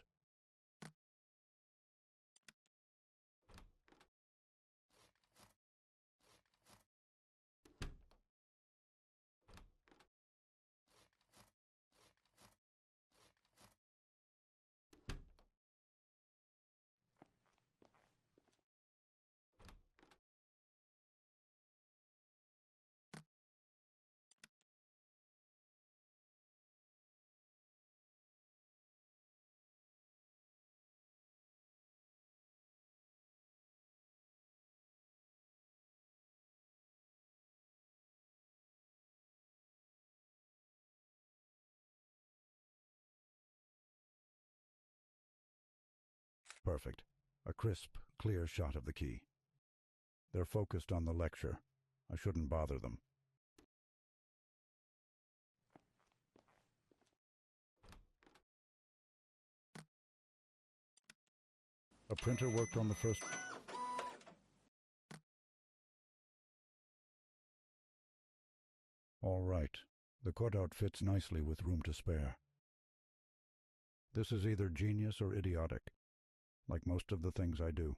Speaker 3: Perfect. A crisp, clear shot of the key. They're focused on the lecture. I shouldn't bother them. A printer worked on the first... All right. The cutout fits nicely with room to spare. This is either genius or idiotic, like most of the things I do.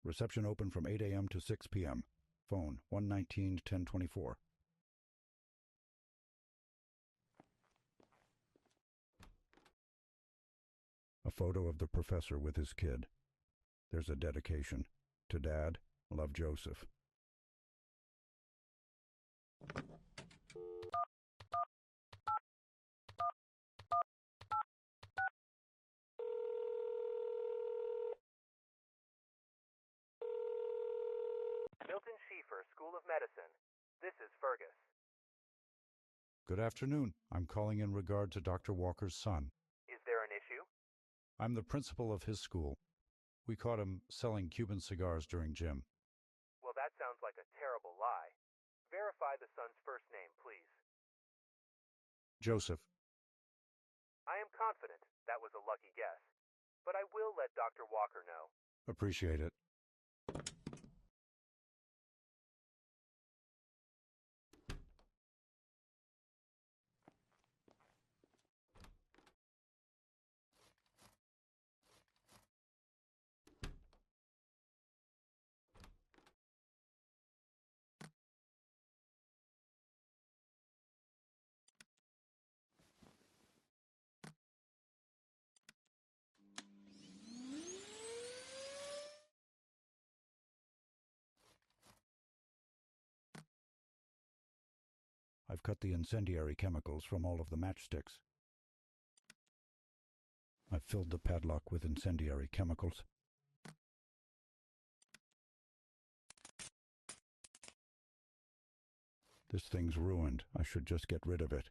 Speaker 3: Reception open from 8 a.m. to 6 p.m. Phone 119-1024. A photo of the professor with his kid. There's a dedication. To Dad, love Joseph.
Speaker 6: Milton Schieffer School of Medicine. This is Fergus.
Speaker 3: Good afternoon. I'm calling in regard to Dr. Walker's son.
Speaker 6: Is there an issue?
Speaker 3: I'm the principal of his school. We caught him selling Cuban cigars during gym.
Speaker 6: Well, that sounds like a terrible lie. Verify the son's first name, please.
Speaker 3: Joseph.
Speaker 6: I am confident that was a lucky guess, but I will let Dr. Walker know.
Speaker 3: Appreciate it. I've cut the incendiary chemicals from all of the matchsticks. I've filled the padlock with incendiary chemicals. This thing's ruined. I should just get rid of it.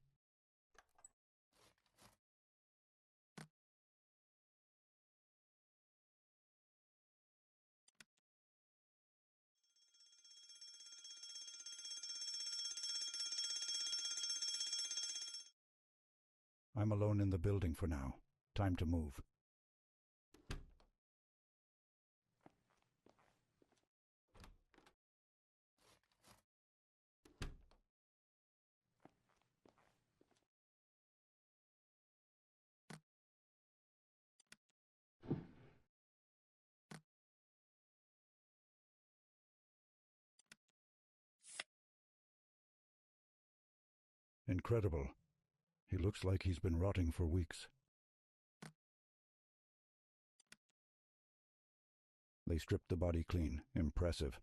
Speaker 3: I'm alone in the building for now. Time to move. Incredible. He looks like he's been rotting for weeks. They stripped the body clean. Impressive.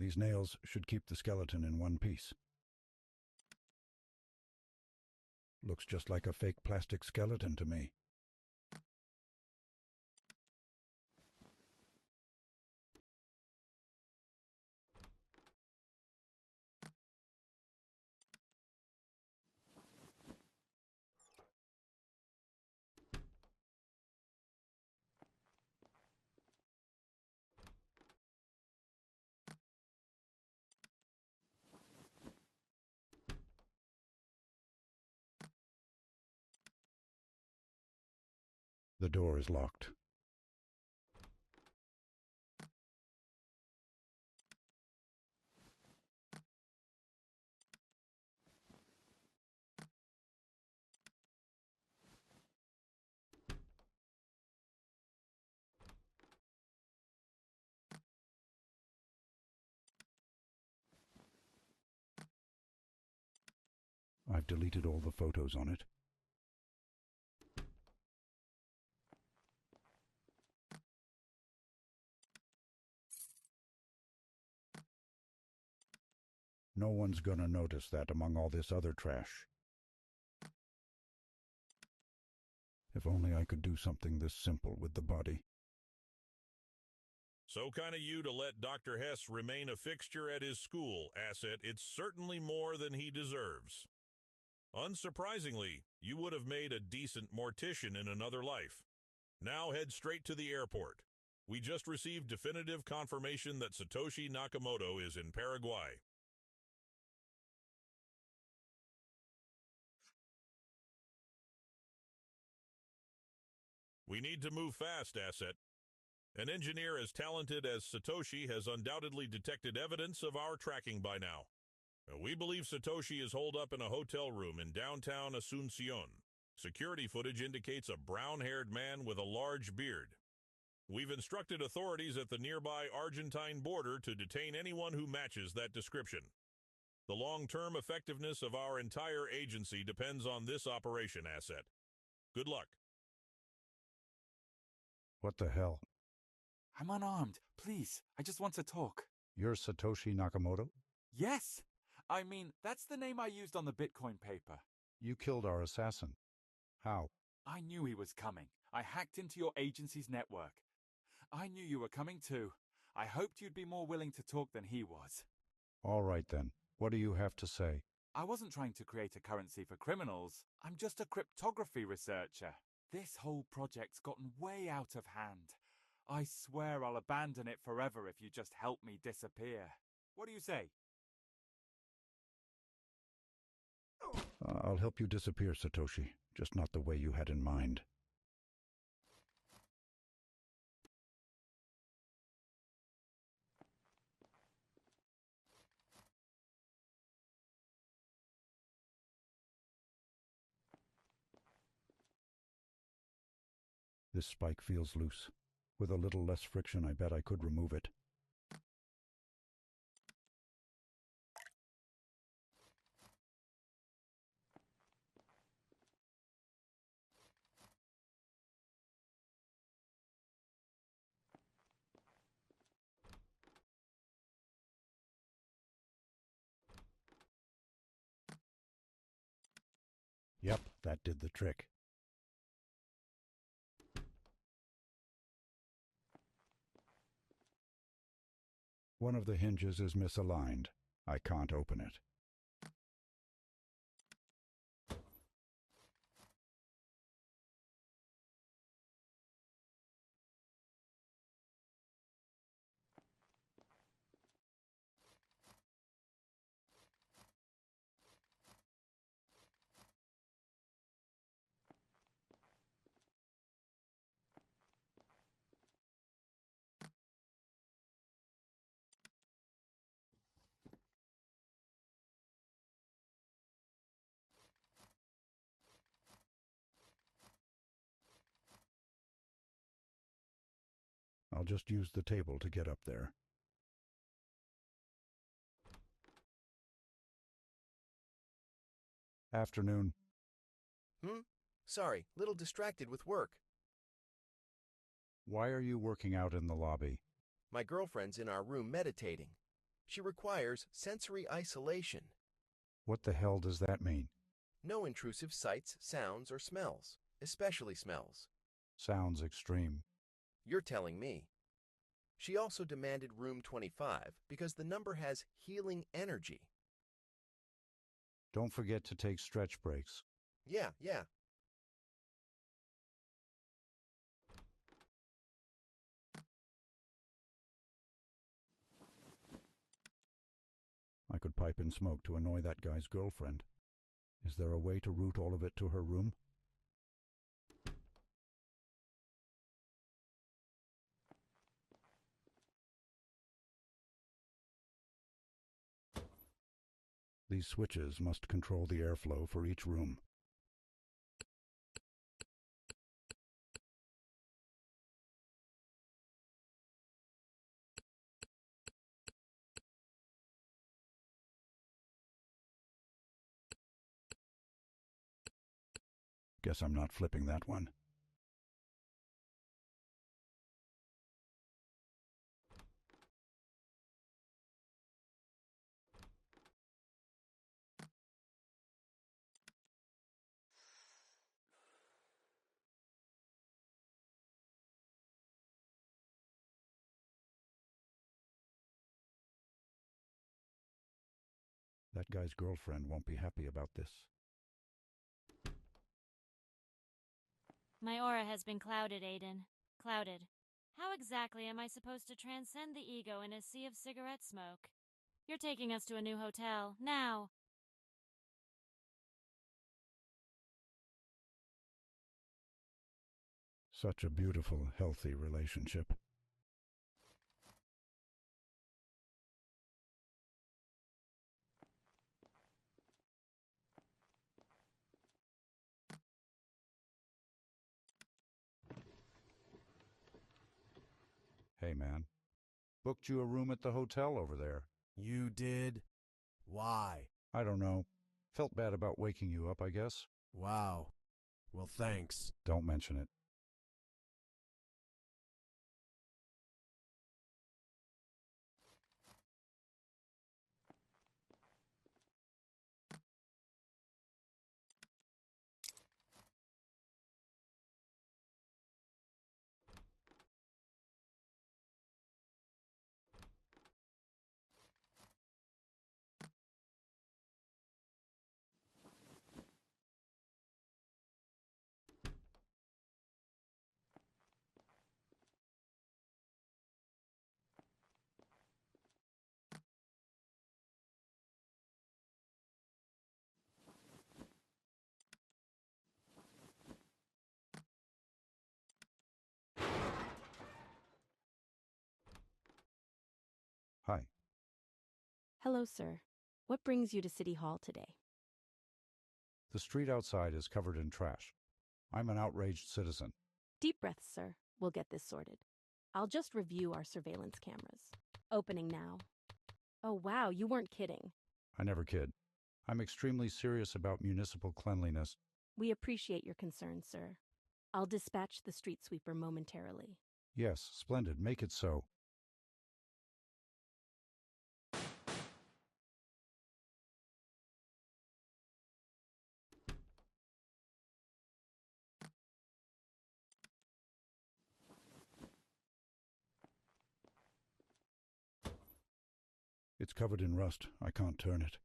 Speaker 3: These nails should keep the skeleton in one piece. Looks just like a fake plastic skeleton to me. The door is locked. I've deleted all the photos on it. No one's gonna notice that among all this other trash. If only I could do something this simple with the body.
Speaker 2: So kind of you to let Dr. Hess remain a fixture at his school, Asset. It's certainly more than he deserves. Unsurprisingly, you would have made a decent mortician in another life. Now head straight to the airport. We just received definitive confirmation that Satoshi Nakamoto is in Paraguay. We need to move fast, Asset. An engineer as talented as Satoshi has undoubtedly detected evidence of our tracking by now. We believe Satoshi is holed up in a hotel room in downtown Asuncion. Security footage indicates a brown-haired man with a large beard. We've instructed authorities at the nearby Argentine border to detain anyone who matches that description. The long-term effectiveness of our entire agency depends on this operation, Asset. Good luck.
Speaker 3: What the hell?
Speaker 21: I'm unarmed. Please, I just want to talk.
Speaker 3: You're Satoshi Nakamoto?
Speaker 21: Yes! I mean, that's the name I used on the Bitcoin paper.
Speaker 3: You killed our assassin. How?
Speaker 21: I knew he was coming. I hacked into your agency's network. I knew you were coming too. I hoped you'd be more willing to talk than he was.
Speaker 3: All right then. What do you have to say?
Speaker 21: I wasn't trying to create a currency for criminals. I'm just a cryptography researcher. This whole project's gotten way out of hand. I swear I'll abandon it forever if you just help me disappear. What do you say?
Speaker 3: I'll help you disappear, Satoshi. Just not the way you had in mind. This spike feels loose. With a little less friction, I bet I could remove it. Yep, that did the trick. One of the hinges is misaligned. I can't open it. I'll just use the table to get up there. Afternoon.
Speaker 1: Sorry, little distracted with work.
Speaker 3: Why are you working out in the lobby?
Speaker 1: My girlfriend's in our room meditating. She requires sensory isolation.
Speaker 3: What the hell does that mean?
Speaker 1: No intrusive sights, sounds, or smells, especially smells.
Speaker 3: Sounds extreme.
Speaker 1: You're telling me. She also demanded room 25 because the number has healing energy.
Speaker 3: Don't forget to take stretch breaks.
Speaker 1: Yeah.
Speaker 3: I could pipe in smoke to annoy that guy's girlfriend. Is there a way to route all of it to her room? These switches must control the airflow for each room. Guess I'm not flipping that one. That guy's girlfriend won't be happy about this.
Speaker 22: My aura has been clouded, Aiden. Clouded. How exactly am I supposed to transcend the ego in a sea of cigarette smoke? You're taking us to a new hotel, now!
Speaker 3: Such a beautiful, healthy relationship. Hey, man. Booked you a room at the hotel over there.
Speaker 23: You did? Why?
Speaker 3: I don't know. Felt bad about waking you up, I guess.
Speaker 23: Wow. Well, thanks.
Speaker 3: Don't mention it. Hi.
Speaker 24: Hello, sir. What brings you to City Hall today?
Speaker 3: The street outside is covered in trash. I'm an outraged citizen.
Speaker 24: Deep breaths, sir. We'll get this sorted. I'll just review our surveillance cameras. Opening now. Oh, wow, you weren't kidding.
Speaker 3: I never kid. I'm extremely serious about municipal cleanliness.
Speaker 24: We appreciate your concern, sir. I'll dispatch the street sweeper momentarily.
Speaker 3: Yes, splendid. Make it so. It's covered in rust. I can't turn it.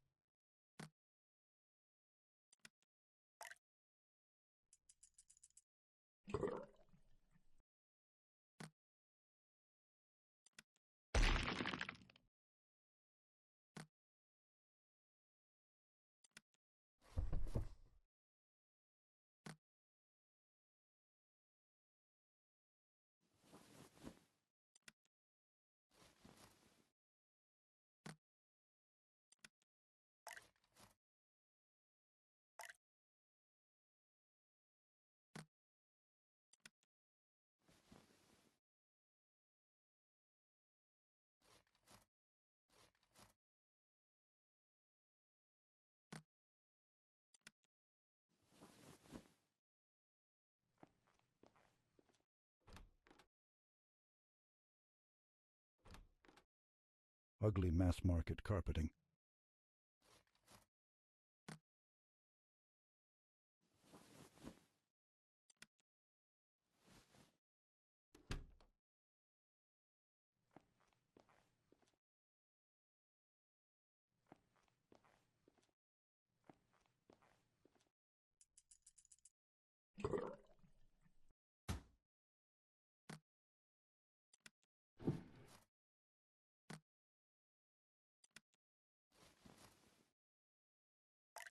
Speaker 3: Ugly mass-market carpeting.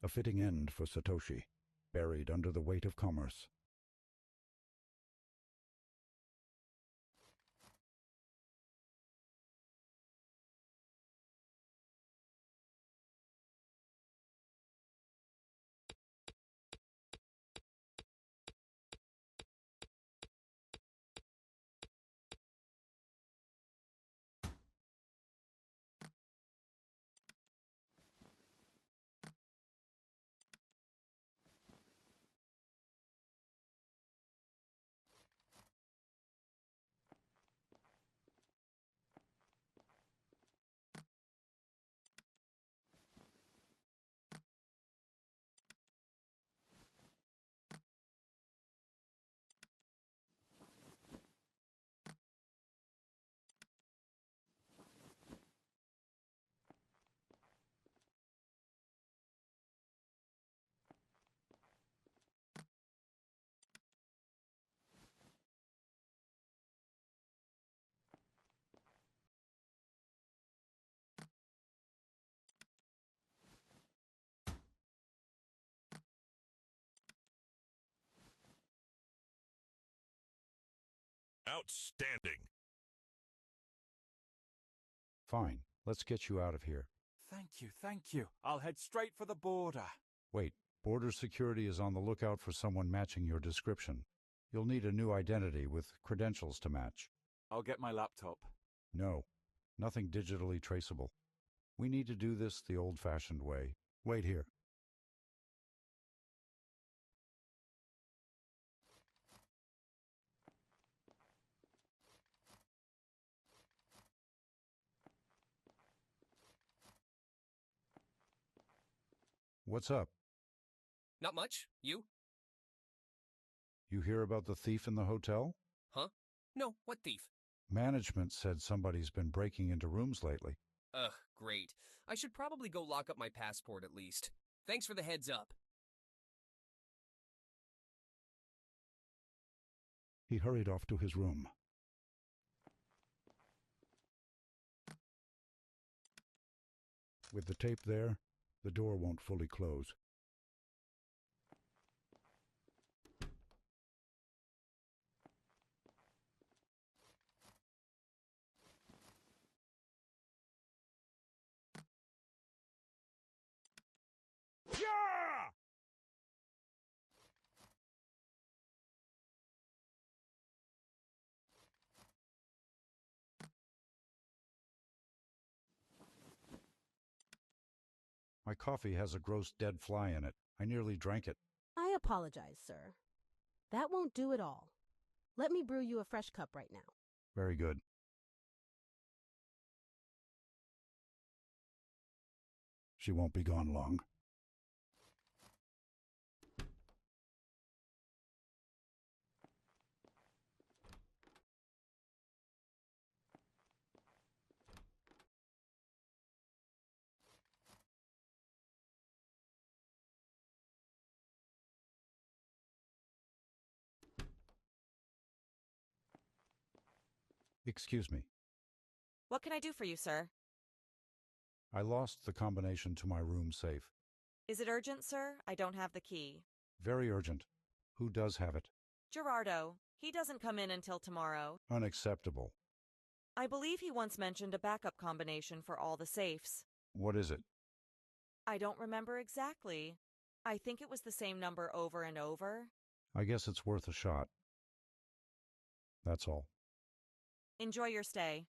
Speaker 3: A fitting end for Satoshi, buried under the weight of commerce.
Speaker 2: Outstanding.
Speaker 3: Fine, let's get you out of here.
Speaker 21: Thank you. I'll head straight for the border.
Speaker 3: Wait, border security is on the lookout for someone matching your description. You'll need a new identity with credentials to match.
Speaker 21: I'll get my laptop.
Speaker 3: No, nothing digitally traceable. We need to do this the old-fashioned way. Wait here. What's up?
Speaker 4: Not much. You?
Speaker 3: You hear about the thief in the hotel?
Speaker 4: Huh? No, what thief?
Speaker 3: Management said somebody's been breaking into rooms lately.
Speaker 4: Ugh, great. I should probably go lock up my passport at least. Thanks for the heads up.
Speaker 3: He hurried off to his room. With the tape there, the door won't fully close.
Speaker 2: Yeah!
Speaker 3: My coffee has a gross dead fly in it. I nearly drank it.
Speaker 24: I apologize, sir. That won't do at all. Let me brew you a fresh cup right now.
Speaker 3: Very good. She won't be gone long. Excuse me.
Speaker 5: What can I do for you, sir?
Speaker 3: I lost the combination to my room safe.
Speaker 5: Is it urgent, sir? I don't have the key.
Speaker 3: Very urgent. Who does have it?
Speaker 5: Gerardo. He doesn't come in until tomorrow.
Speaker 3: Unacceptable.
Speaker 5: I believe he once mentioned a backup combination for all the safes.
Speaker 3: What is it?
Speaker 5: I don't remember exactly. I think it was the same number over and over.
Speaker 3: I guess it's worth a shot. That's all.
Speaker 5: Enjoy your stay.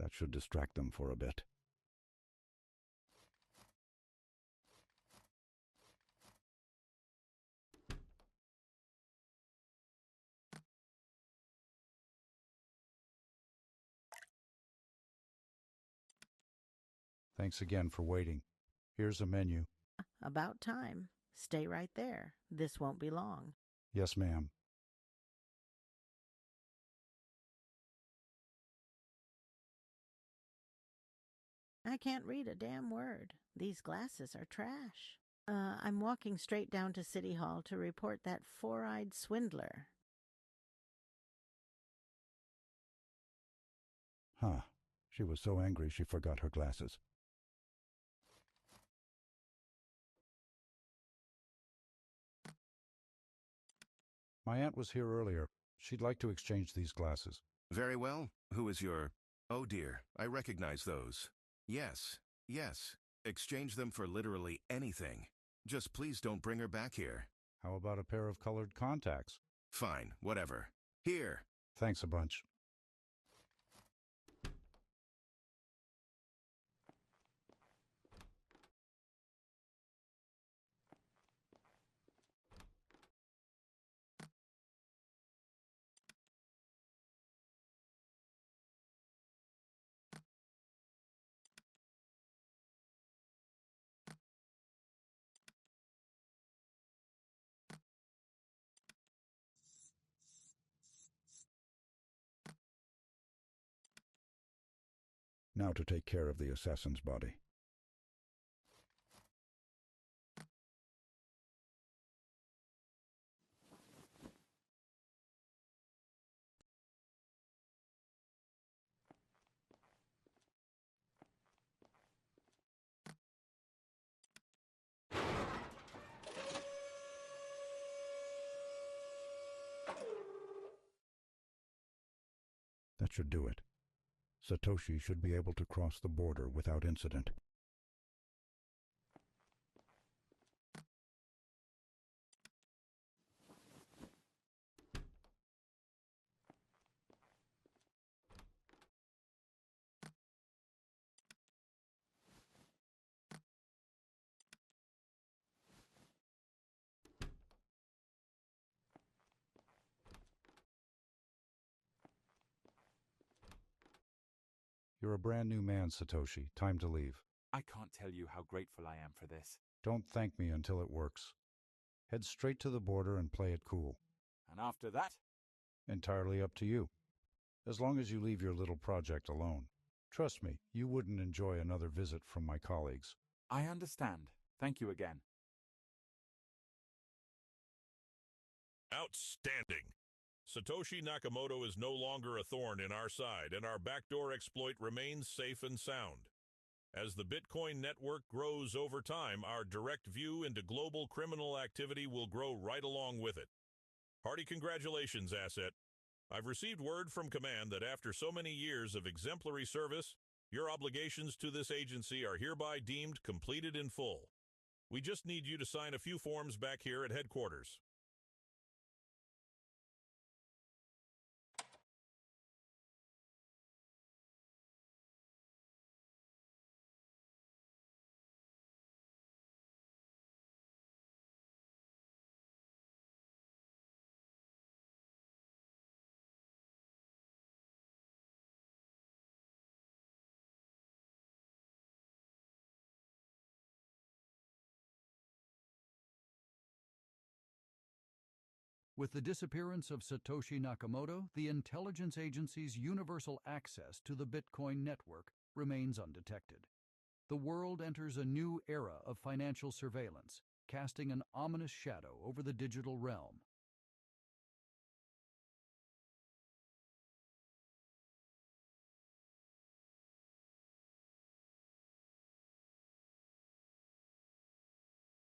Speaker 3: That should distract them for a bit. Thanks again for waiting. Here's a menu.
Speaker 8: About time. Stay right there. This won't be long.
Speaker 3: Yes, ma'am.
Speaker 8: I can't read a damn word. These glasses are trash. I'm walking straight down to City Hall to report that four-eyed swindler.
Speaker 3: Huh. She was so angry she forgot her glasses. My aunt was here earlier. She'd like to exchange these glasses.
Speaker 1: Very well. Who is your... Oh dear, I recognize those. Yes, yes. Exchange them for literally anything. Just please don't bring her back here.
Speaker 3: How about a pair of colored contacts?
Speaker 1: Fine, whatever. Here.
Speaker 3: Thanks a bunch. Now to take care of the assassin's body. That should do it. Satoshi should be able to cross the border without incident. You're a brand new man, Satoshi. Time to leave.
Speaker 21: I can't tell you how grateful I am for this.
Speaker 3: Don't thank me until it works. Head straight to the border and play it cool.
Speaker 21: And after that?
Speaker 3: Entirely up to you. As long as you leave your little project alone. Trust me, you wouldn't enjoy another visit from my colleagues.
Speaker 21: I understand. Thank you again.
Speaker 2: Outstanding! Satoshi Nakamoto is no longer a thorn in our side, and our backdoor exploit remains safe and sound. As the Bitcoin network grows over time, our direct view into global criminal activity will grow right along with it. Hearty congratulations, Asset. I've received word from Command that after so many years of exemplary service, your obligations to this agency are hereby deemed completed in full. We just need you to sign a few forms back here at headquarters.
Speaker 3: With the disappearance of Satoshi Nakamoto, the intelligence agency's universal access to the Bitcoin network remains undetected. The world enters a new era of financial surveillance, casting an ominous shadow over the digital realm.